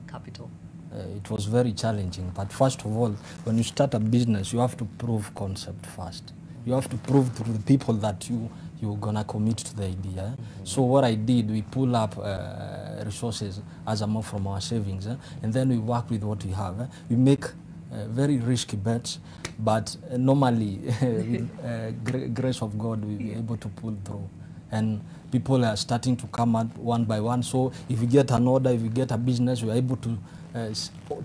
capital? It was very challenging, but first of all, when you start a business, you have to prove concept first. You have to prove to the people that you're gonna commit to the idea. So what I did, we pull up resources as a more from our savings, and then we work with what we have. We make very risky bets, but normally, with grace of God, we were able to pull through. And people are starting to come out one by one. So if you get an order, if you get a business, we're able to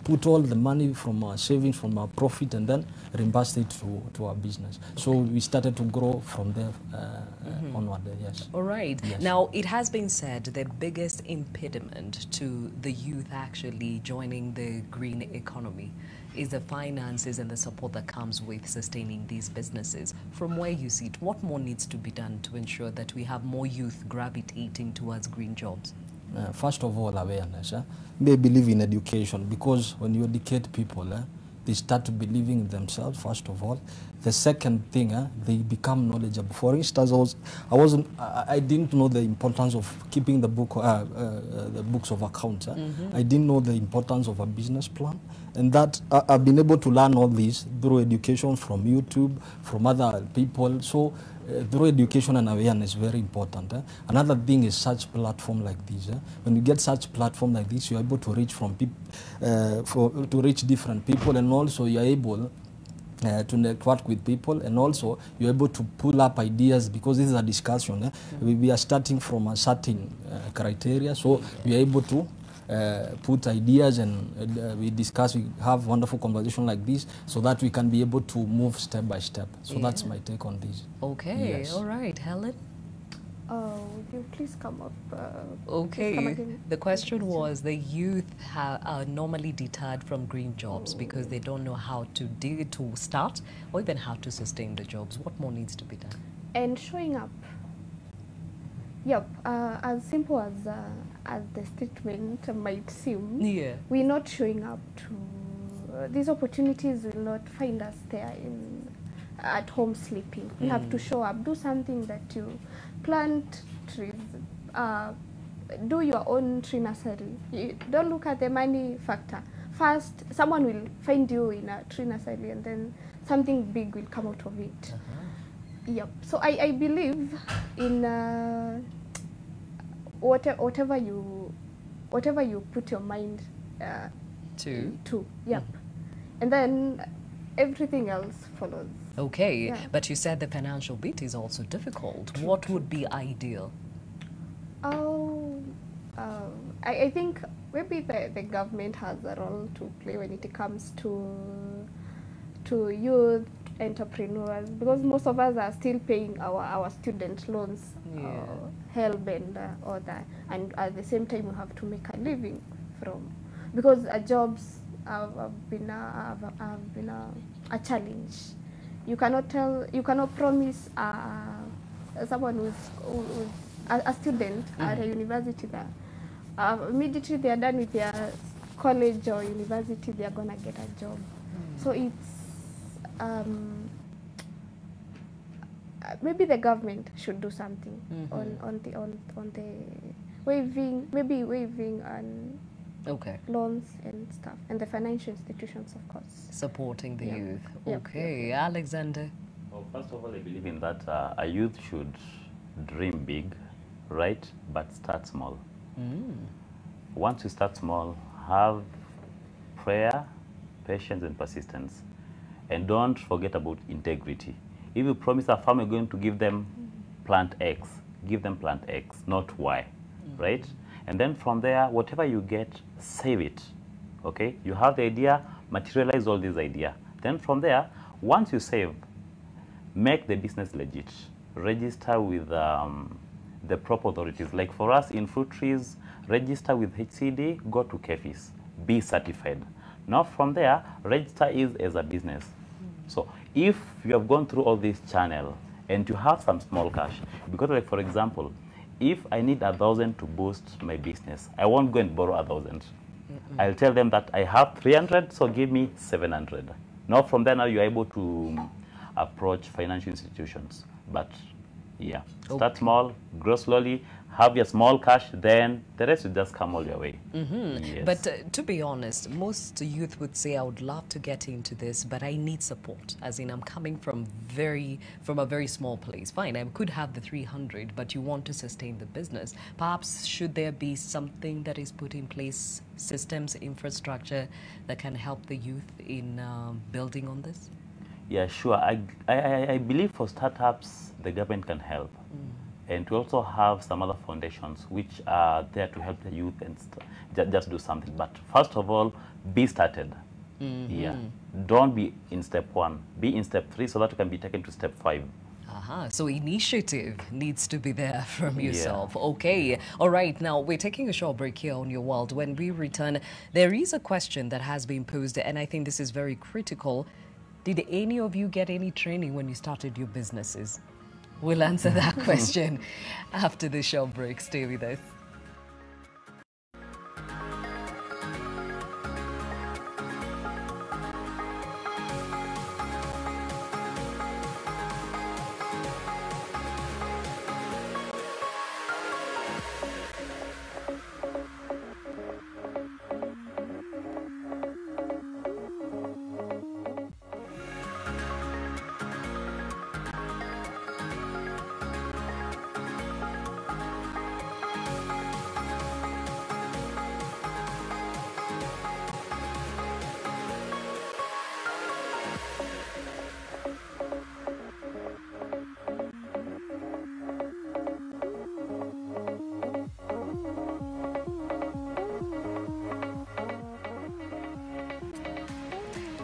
put all the money from our savings, from our profit, and then reimburse it to our business. So we started to grow from there onward, yes. All right. Yes. Now, it has been said the biggest impediment to the youth actually joining the green economy is the finances and the support that comes with sustaining these businesses. From where you see it, what more needs to be done to ensure that we have more youth gravitating towards green jobs? First of all, awareness. They believe in education, because when you educate people, they start to believing in themselves, first of all. The second thing, they become knowledgeable. For instance, I didn't know the importance of keeping the books of accounts. I didn't know the importance of a business plan. And that I've been able to learn all this through education from YouTube, from other people. So through education and awareness, very important. Another thing is such platform like this. When you get such platform like this, you're able to reach to reach different people, and also you're able to network with people, and also you're able to pull up ideas, because this is a discussion. We are starting from a certain criteria, so we are able to put ideas, and we discuss, we have wonderful conversation like this, so that we can be able to move step by step. So that's my take on this. Okay, yes. All right. Helen? Would you please come up? Okay. Come again. The question was, the youth are normally deterred from green jobs because they don't know how to start or even how to sustain the jobs. What more needs to be done? And showing up. Yep, as simple as the statement might seem, we're not showing up to these opportunities. Will not find us there at home sleeping. We have to show up, do something that you plant trees, do your own tree nursery. You don't look at the money factor. First, someone will find you in a tree nursery, and then something big will come out of it. Yep. So I believe in whatever you put your mind to. Yep. And then everything else follows. Okay, Yeah. but you said the financial bit is also difficult. What would be ideal? I think maybe the government has a role to play when it comes to youth entrepreneurs, because most of us are still paying our student loans, help and all that, and at the same time we have to make a living from, because jobs have been a challenge. You cannot promise someone who's a student at a university that immediately they are done with their college or university, they are gonna get a job. So it's maybe the government should do something on the waiving and loans and stuff, and the financial institutions, of course, supporting the youth. Yep. Okay, Alexander. Well, first of all, I believe in that a youth should dream big, right? But start small. Once you start small, have prayer, patience, and persistence. And don't forget about integrity. If you promise a farm you're going to give them plant X, give them plant X, not Y, right? And then from there, whatever you get, save it, okay? You have the idea, materialize all this idea. Then from there, once you save, make the business legit. Register with the proper authorities. Like for us in fruit trees, register with HCD, go to KEFIS, be certified. Now from there, register as a business. So if you have gone through all this channel and you have some small cash, because like for example, if I need 1,000 to boost my business, I won't go and borrow 1,000. I'll tell them that I have 300, so give me 700. Now from there, now you're able to approach financial institutions. But Yeah. Start small, grow slowly, have your small cash, then the rest will just come all your way. Yes. But to be honest, most youth would say, I would love to get into this, but I need support. As in, I'm coming from a very small place. Fine, I could have the 300, but you want to sustain the business. Perhaps should there be something that is put in place, systems, infrastructure that can help the youth in building on this? Yeah, sure. I believe for startups, the government can help. And we also have some other foundations which are there to help the youth and just do something. But first of all, be started. Yeah. Don't be in step 1. Be in step 3 so that you can be taken to step 5. So initiative needs to be there from yourself. Okay. All right. Now, we're taking a short break here on Your World. When we return, there is a question that has been posed, and I think this is very critical. Did any of you get any training when you started your businesses? We'll answer that question after the short break. Stay with us.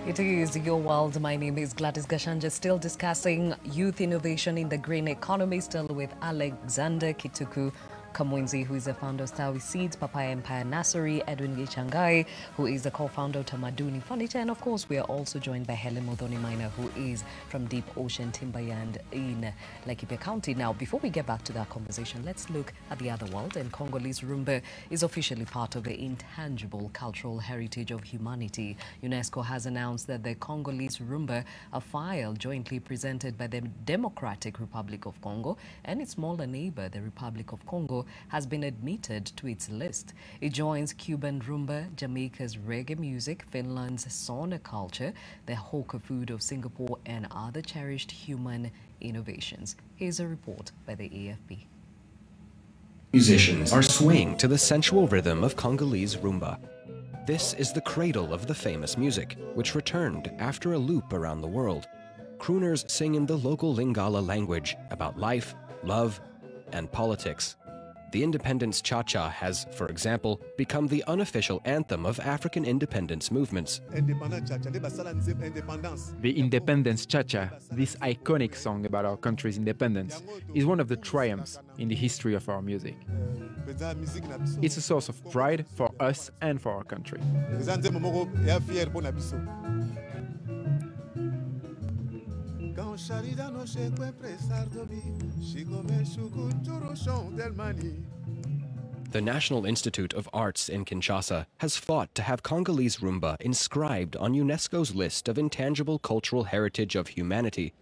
It is Your World. My name is Gladys Gachanja, still discussing youth innovation in the green economy, still with Alexander Kituku Kamwenzi, who is the founder of Stawi Seeds, Papaya Empire Nursery, Edwin Gichangai, who is the co-founder of Tamaduni Furniture, and of course we are also joined by Helen Modoni Miner, who is from Deep Ocean Timberland in Laikipia County. Now, before we get back to that conversation, let's look at the other world. And Congolese Rumba is officially part of the intangible cultural heritage of humanity. UNESCO has announced that the Congolese Rumba, a file jointly presented by the Democratic Republic of Congo and its smaller neighbor, the Republic of Congo, has been admitted to its list. It joins Cuban rumba, Jamaica's reggae music, Finland's sauna culture, the hawker food of Singapore, and other cherished human innovations. Here's a report by the AFP. Musicians are swaying to the sensual rhythm of Congolese rumba. This is the cradle of the famous music, which returned after a loop around the world. Crooners sing in the local Lingala language about life, love, and politics. The Independence Cha-Cha has, for example, become the unofficial anthem of African independence movements. The Independence Cha-Cha, this iconic song about our country's independence, is one of the triumphs in the history of our music. It's a source of pride for us and for our country. The National Institute of Arts in Kinshasa has fought to have Congolese rumba inscribed on UNESCO's list of intangible cultural heritage of humanity.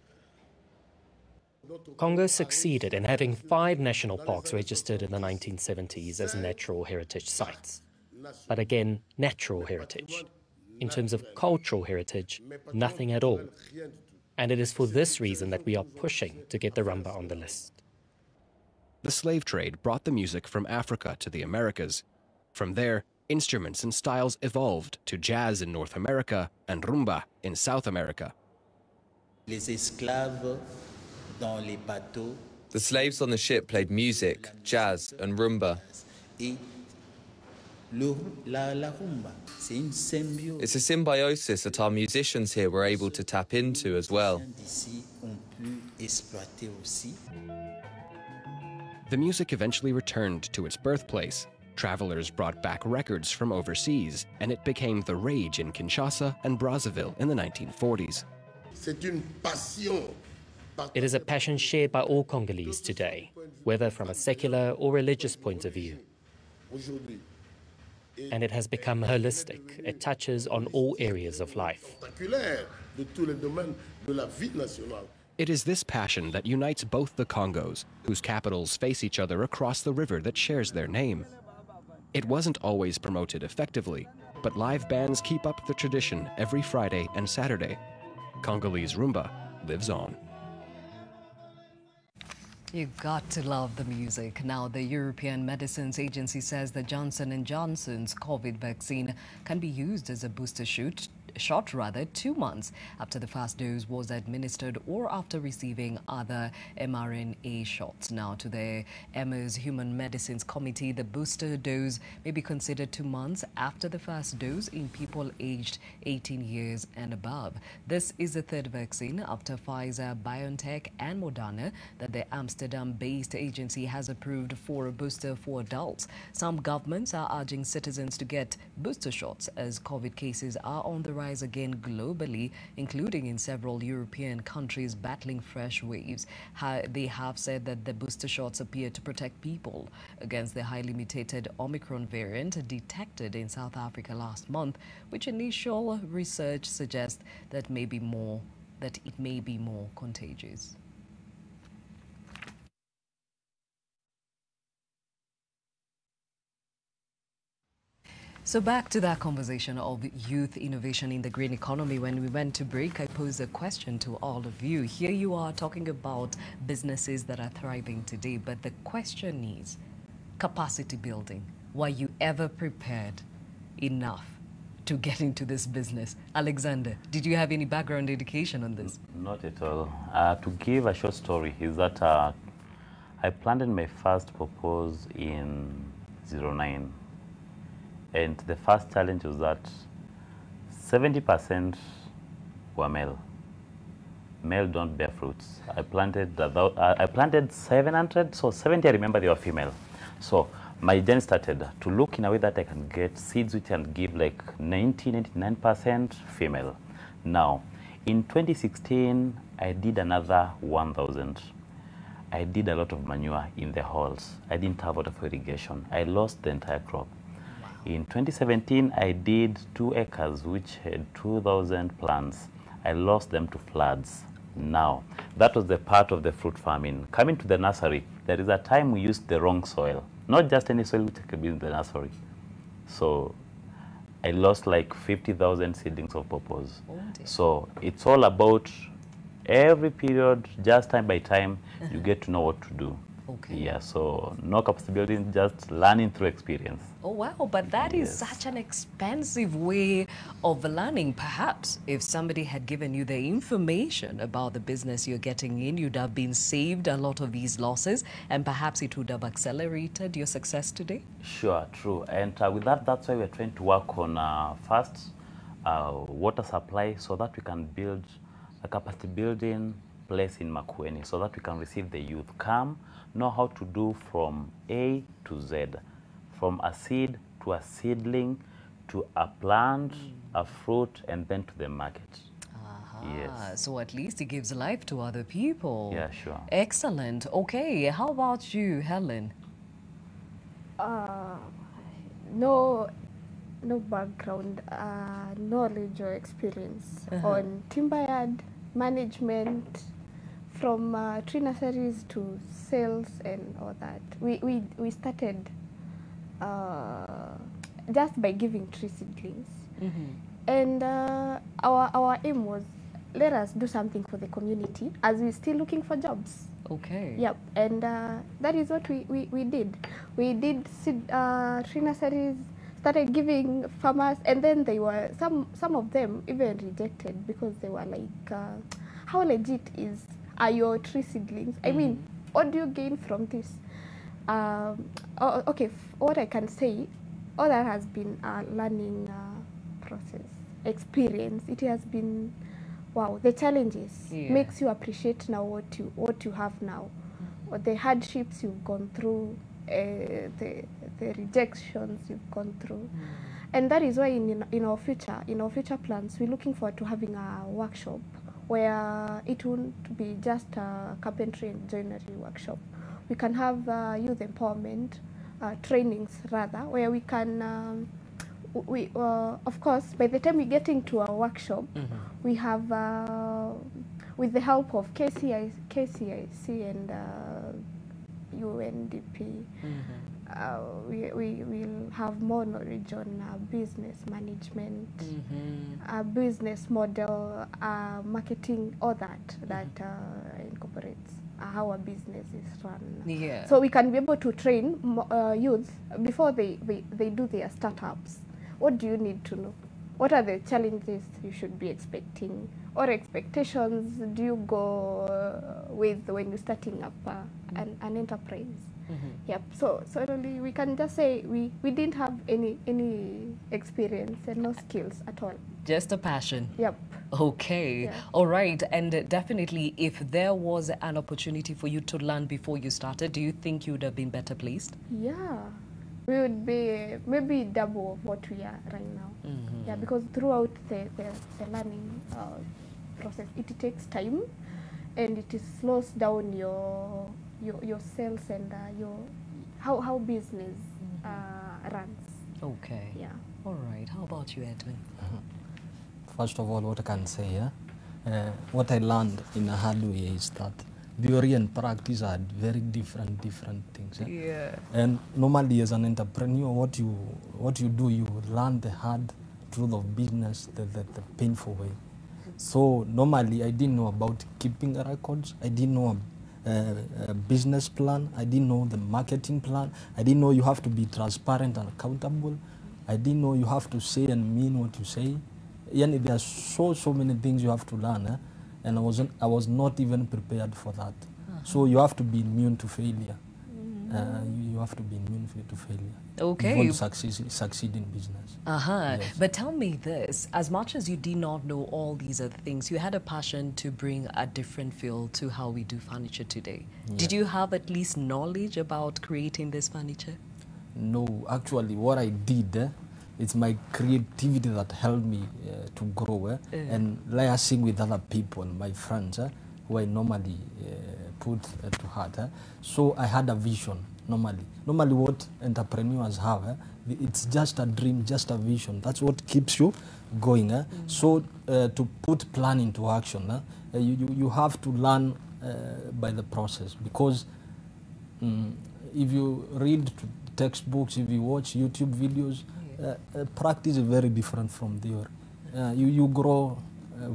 Congo succeeded in having 5 national parks registered in the 1970s as natural heritage sites. But again, natural heritage. In terms of cultural heritage, nothing at all. And it is for this reason that we are pushing to get the rumba on the list. The slave trade brought the music from Africa to the Americas. From there, instruments and styles evolved to jazz in North America and rumba in South America. Les esclaves dans les bateaux. The slaves on the ship played music, jazz and rumba. It's a symbiosis that our musicians here were able to tap into as well. The music eventually returned to its birthplace. Travelers brought back records from overseas, and it became the rage in Kinshasa and Brazzaville in the 1940s. It is a passion shared by all Congolese today, whether from a secular or religious point of view. And it has become holistic. It touches on all areas of life. It is this passion that unites both the Congos, whose capitals face each other across the river that shares their name. It wasn't always promoted effectively, but live bands keep up the tradition every Friday and Saturday. Congolese rumba lives on. You got to love the music. Now, the European Medicines Agency says the Johnson & Johnson's COVID vaccine can be used as a booster shot 2 months after the first dose was administered or after receiving other mRNA shots. Now, to the EMA's Human Medicines Committee, the booster dose may be considered 2 months after the first dose in people aged 18 years and above. This is the third vaccine after Pfizer, BioNTech and Moderna that the Amsterdam-based agency has approved for a booster for adults. Some governments are urging citizens to get booster shots as COVID cases are on the rise again globally, including in several European countries battling fresh waves. They have said that the booster shots appear to protect people against the highly mutated Omicron variant detected in South Africa last month, which initial research suggests that it may be more contagious. So back to that conversation of youth innovation in the green economy. When we went to break, I posed a question to all of you. Here you are talking about businesses that are thriving today, but the question is capacity building. Were you ever prepared enough to get into this business? Alexander, did you have any background education on this? Not at all. To give a short story is that I planted my first purpose in 09. And the first challenge was that 70% were male. Male don't bear fruits. I planted 700, so 70 I remember they were female. So my journey started to look in a way that I can get seeds which can give like 99% female. Now, in 2016, I did another 1,000. I did a lot of manure in the halls. I didn't have water for irrigation. I lost the entire crop. In 2017, I did 2 acres, which had 2,000 plants. I lost them to floods. Now, that was the part of the fruit farming. Coming to the nursery, there is a time we used the wrong soil. Not just any soil which could be in the nursery. So, I lost like 50,000 seedlings of purpose. Oh, so, it's all about every period, just time by time, you get to know what to do. Okay. Yeah, so no capacity building, just learning through experience. Oh, wow, but that is such an expensive way of learning. Perhaps if somebody had given you the information about the business you're getting in, you'd have been saved a lot of these losses, and perhaps it would have accelerated your success today? Sure, true. And with that, that's why we're trying to work on first water supply so that we can build a capacity building place in Makueni so that we can receive the youth. Come, know how to do from A to Z, from a seed to a seedling to a plant, a fruit, and then to the market. Yes. So at least it gives life to other people. Yeah, sure. Excellent. Okay, how about you, Helen? No background, knowledge or experience on timberyard management, from tree nurseries to sales and all that. We started just by giving tree seedlings. And our aim was, let us do something for the community as we're still looking for jobs. Okay. Yep, and that is what we did. We did tree nurseries, started giving farmers, and then they were, some of them even rejected because they were like, how legit are your tree seedlings? I mean, what do you gain from this? Okay, what I can say, all that has been a learning process, experience. It has been, wow, the challenges makes you appreciate now what you have now, or the hardships you've gone through, the rejections you've gone through. And that is why in our future plans, we're looking forward to having a workshop where it won't be just a carpentry and joinery workshop. We can have youth empowerment trainings rather, where we can, of course, by the time we get into our workshop, we with the help of KCIC and UNDP, we will have more knowledge on business management, business model, marketing, all that incorporates how a business is run. Yeah. So we can be able to train youth before they do their startups. What do you need to know? What are the challenges you should be expecting? Or expectations do you go with when you're starting up an enterprise? Yep. So certainly we can just say we didn't have any experience and no skills at all. Just a passion. Yep. Okay. Yeah. All right. And definitely, if there was an opportunity for you to learn before you started, do you think you would have been better placed? Yeah. We would be maybe double of what we are right now. Yeah, because throughout the learning process, it takes time, and it slows down your sales and your how business runs. Okay. Yeah. All right. How about you, Edwin? First of all, what I can say, what I learned in a hard way is that theory and practice are very different things. Yeah. And normally, as an entrepreneur, what you do, you learn the hard truth of business, the painful way. So normally, I didn't know about keeping records. I didn't know a business plan. I didn't know the marketing plan. I didn't know you have to be transparent and accountable. I didn't know you have to say and mean what you say. And there are so many things you have to learn, and I was not even prepared for that. So you have to be immune to failure. You have to be immune to failure. Okay. If you want to succeed in business. Yes. But tell me this, as much as you did not know all these other things, you had a passion to bring a different feel to how we do furniture today. Yeah. Did you have at least knowledge about creating this furniture? No, actually what I did, it's my creativity that helped me to grow and liaising with other people, my friends, who I normally put to heart. So I had a vision normally. Normally what entrepreneurs have, it's just a dream, just a vision. That's what keeps you going. So to put plan into action, you have to learn by the process, because if you read textbooks, if you watch YouTube videos, practice is very different from theory. You grow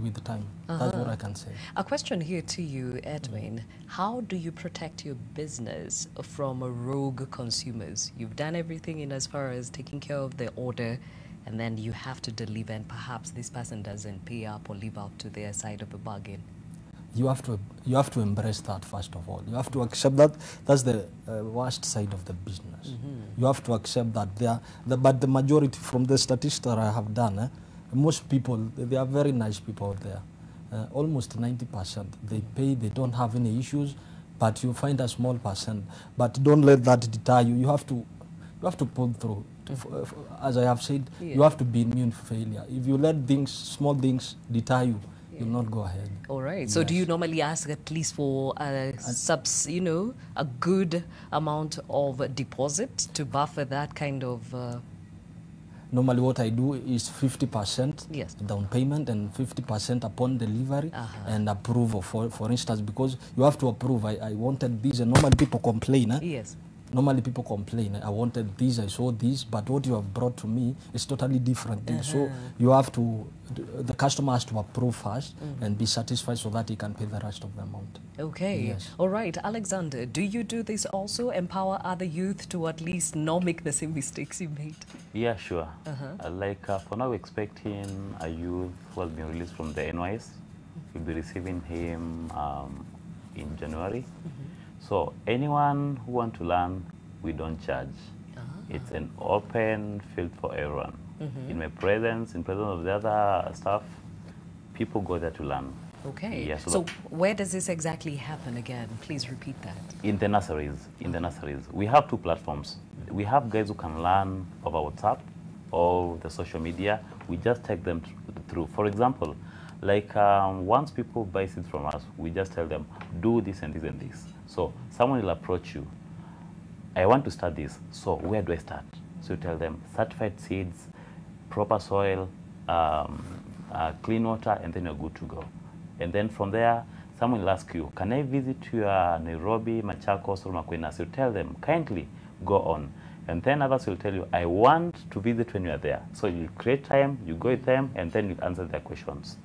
with time. That's what I can say. A question here to you, Edwin. How do you protect your business from rogue consumers? You've done everything in as far as taking care of the order, and then you have to deliver, and perhaps this person doesn't pay up or live up to their side of the bargain. You have to embrace that, first of all. You have to accept that that's the worst side of the business. You have to accept that but the majority, from the statistics that I have done, most people, they are very nice people out there. Almost 90%. They pay, they don't have any issues, but you find a small percent. But don't let that deter you. You have to pull through. As I have said, you have to be immune to failure. If you let small things deter you, you'll not go ahead. All right. So do you normally ask at least for a good amount of deposit to buffer that kind of... Normally what I do is 50% down payment and 50% upon delivery and approval, for instance, because you have to approve. I wanted this, and normally people complain. Yes. Normally people complain, I wanted this, I saw this, but what you have brought to me is totally different. So you have to, the customer has to approve first and be satisfied so that he can pay the rest of the amount. Okay. Yes. All right. Alexander, do you do this also, empower other youth to at least not make the same mistakes you made? Yeah, sure. For now, we're expecting a youth who has been released from the NYS. We'll be receiving him in January. So anyone who wants to learn, we don't charge. It's an open field for everyone. In my presence, in presence of the other staff, people go there to learn. Okay. Yeah, so where does this exactly happen again? Please repeat that. In the nurseries. In the nurseries. We have two platforms. We have guys who can learn over WhatsApp or the social media. We just take them through. For example, like once people buy seeds from us, we just tell them, do this and this and this. So someone will approach you. I want to start this. So where do I start? So you tell them certified seeds, proper soil, clean water, and then you're good to go. And then from there, someone will ask you, can I visit your Nairobi, Machakos, or Makuenas? You tell them, kindly go on. And then others will tell you, I want to visit when you are there. So you create time, you go with them, and then you answer their questions.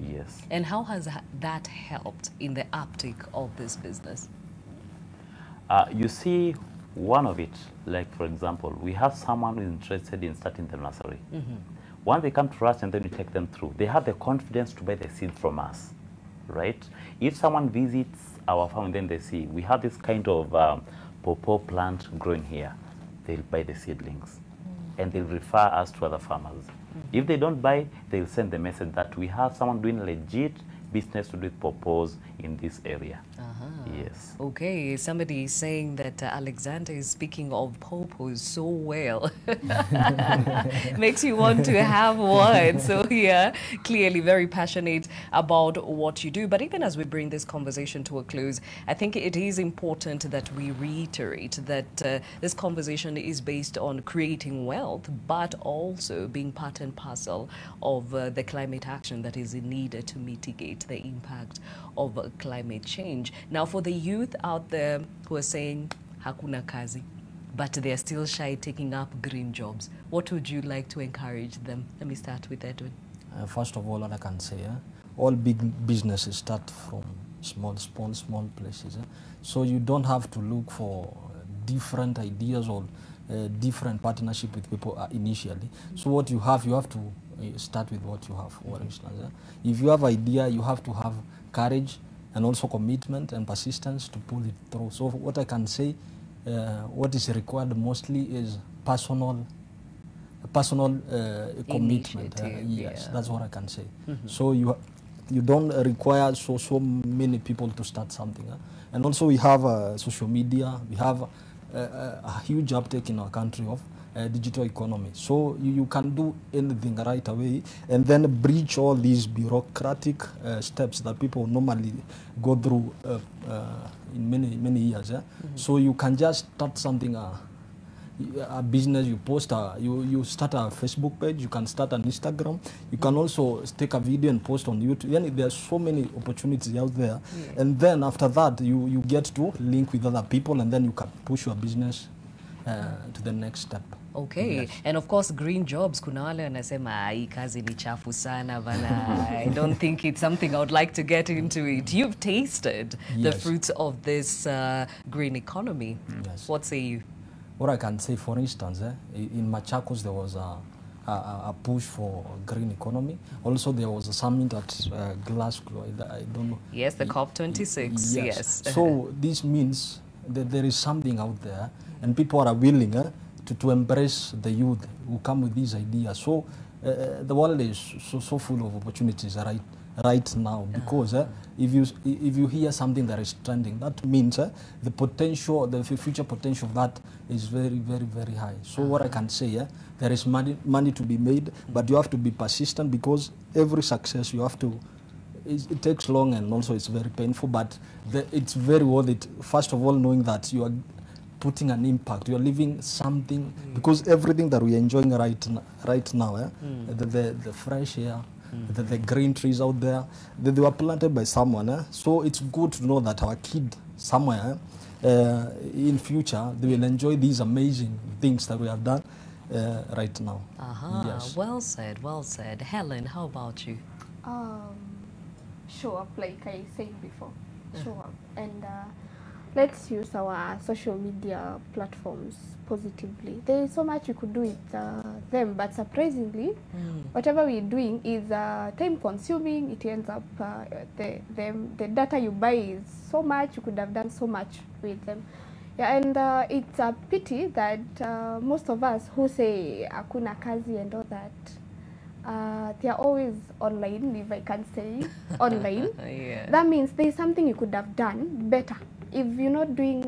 Yes. And how has that helped in the uptake of this business? You see, one of it, like for example, we have someone who is interested in starting the nursery. Once they come to us and then we take them through, they have the confidence to buy the seed from us, right? If someone visits our farm and then they see, we have this kind of pawpaw plant growing here, they'll buy the seedlings and they'll refer us to other farmers. If they don't buy, they'll send the message that we have someone doing legit business to do with pawpaws in this area. Yes. Okay, somebody is saying that Alexander is speaking of pawpaws so well. Makes you want to have one. So yeah, clearly very passionate about what you do. But even as we bring this conversation to a close, I think it is important that we reiterate that this conversation is based on creating wealth, but also being part and parcel of the climate action that is needed to mitigate the impact of climate change. Now, for the youth out there who are saying hakuna kazi, but they're still shy taking up green jobs, what would you like to encourage them? Let me start with Edwin. First of all I can say, all big businesses start from small places. So you don't have to look for different ideas or different partnership with people initially. So what you have to start with what you have, for instance. If you have idea, you have to have courage and also commitment and persistence to pull it through. So what I can say, what is required mostly is personal commitment. Yes, that's what I can say. So you don't require so many people to start something. And also we have social media. We have a huge uptake in our country of digital economy. So you can do anything right away and then breach all these bureaucratic steps that people normally go through in many years. So you can just start something, a business, you post, you start a Facebook page, you can start an Instagram, you can also take a video and post on YouTube. Then there are so many opportunities out there. And then after that, you get to link with other people and then you can push your business to the next step. Okay. Yes. And of course, green jobs, kuna wale wanasema hii kazi ni chafu sana bana. I don't think it's something I would like to get into it. You've tasted the fruits of this green economy. What say you? What I can say, for instance, in Machakos there was a push for green economy. Also there was a summit at Glasgow. I don't know. Yes, the COP26. Yes. So this means that there is something out there and people are willing to embrace the youth who come with these ideas. So the world is so full of opportunities right now, because if you hear something that is trending, that means the potential, the future potential of that is very high. So what I can say, there is money to be made, but you have to be persistent, because every success you have to, it takes long and also it's very painful, but it's very worth it. First of all, knowing that you are putting an impact, you are leaving something, because everything that we are enjoying right now, the fresh air, the green trees out there, they were planted by someone. So it's good to know that our kid somewhere in future, they will enjoy these amazing things that we have done right now. Yes. Well said, well said. Helen, how about you? Show up, like I said before. Show up. And let's use our social media platforms positively. There is so much we could do with them, but surprisingly, whatever we're doing is time consuming. It ends up, the data you buy is so much, you could have done so much with them. Yeah, and it's a pity that most of us who say hakuna kazi and all that, they are always online, if I can say, online. That means there's something you could have done better. If you're not doing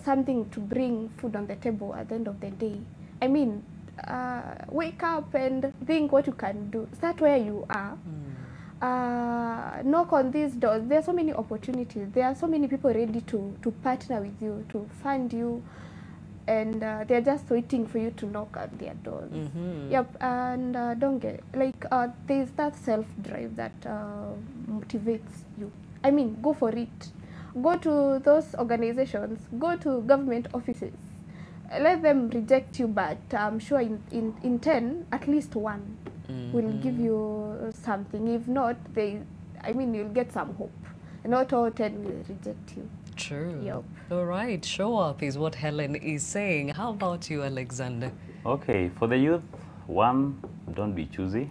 something to bring food on the table at the end of the day, I mean, wake up and think what you can do. Start where you are. Knock on these doors. There are so many opportunities. There are so many people ready to partner with you, to fund you, and they're just waiting for you to knock at their doors. Yep, and don't get, like, there's that self-drive that motivates you. I mean, go for it. Go to those organizations, go to government offices. Let them reject you, but I'm sure in 10, at least one will give you something. If not, you'll get some hope. Not all 10 will reject you. True. Yep. All right, show up is what Helen is saying. How about you, Alexander? Okay, for the youth, one, don't be choosy.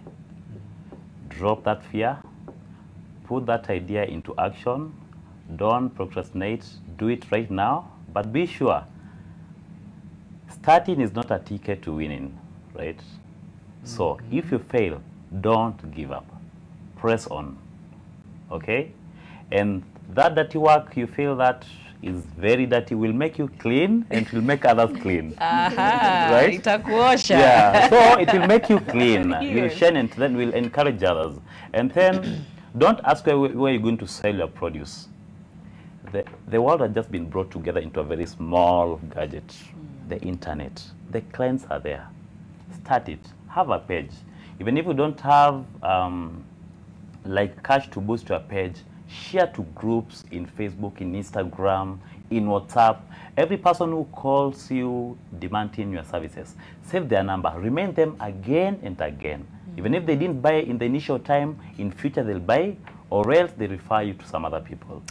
Drop that fear. Put that idea into action. Don't procrastinate. Do it right now. But be sure, starting is not a ticket to winning, right? So if you fail, don't give up. Press on, okay? And that dirty work you feel that is very dirty will make you clean and it will make others clean. Right? Itakuosha. Yeah, so it will make you clean. Yes. You'll shine and then will encourage others. And then don't ask where you're going to sell your produce. The world has just been brought together into a very small gadget, the internet. The clients are there. Start it. Have a page. Even if you don't have like cash to boost your page, share to groups in Facebook, in Instagram, in WhatsApp. Every person who calls you demanding your services, save their number, remind them again and again. Even if they didn't buy in the initial time, in future they'll buy, or else they refer you to some other people.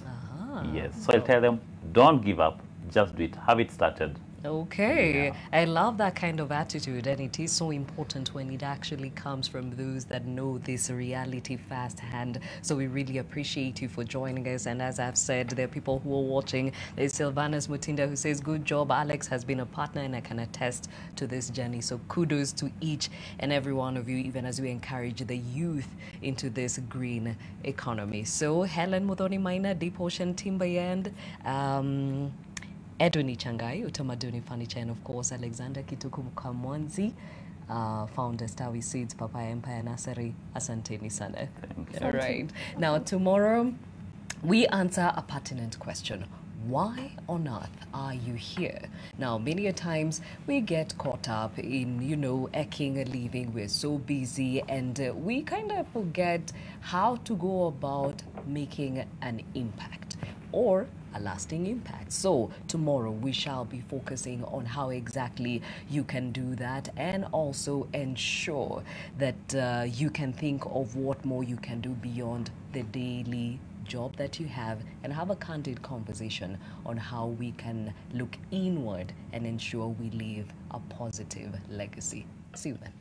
Yes, so I'll tell them, don't give up, just do it, have it started. Okay, I love that kind of attitude, and it is so important when it actually comes from those that know this reality firsthand. So we really appreciate you for joining us. And as I've said, there are people who are watching. There's Sylvanus Mutinda who says, good job, Alex has been a partner and I can attest to this journey. So kudos to each and every one of you, even as we encourage the youth into this green economy. So Helen Muthoni Maina, Deep Ocean Timberland, Edwin Changai, Utamaduni Furniture, and of course Alexander Kituku Mkamwanzi, founder Stawi Seeds, Papaya Empire Nursery. Asanteni sana. All right. Now tomorrow we answer a pertinent question. Why on earth are you here? Now, many a times we get caught up in, eking a living. We're so busy and we kind of forget how to go about making an impact or a lasting impact. So tomorrow we shall be focusing on how exactly you can do that, and also ensure that you can think of what more you can do beyond the daily job that you have, and have a candid conversation on how we can look inward and ensure we leave a positive legacy. See you then.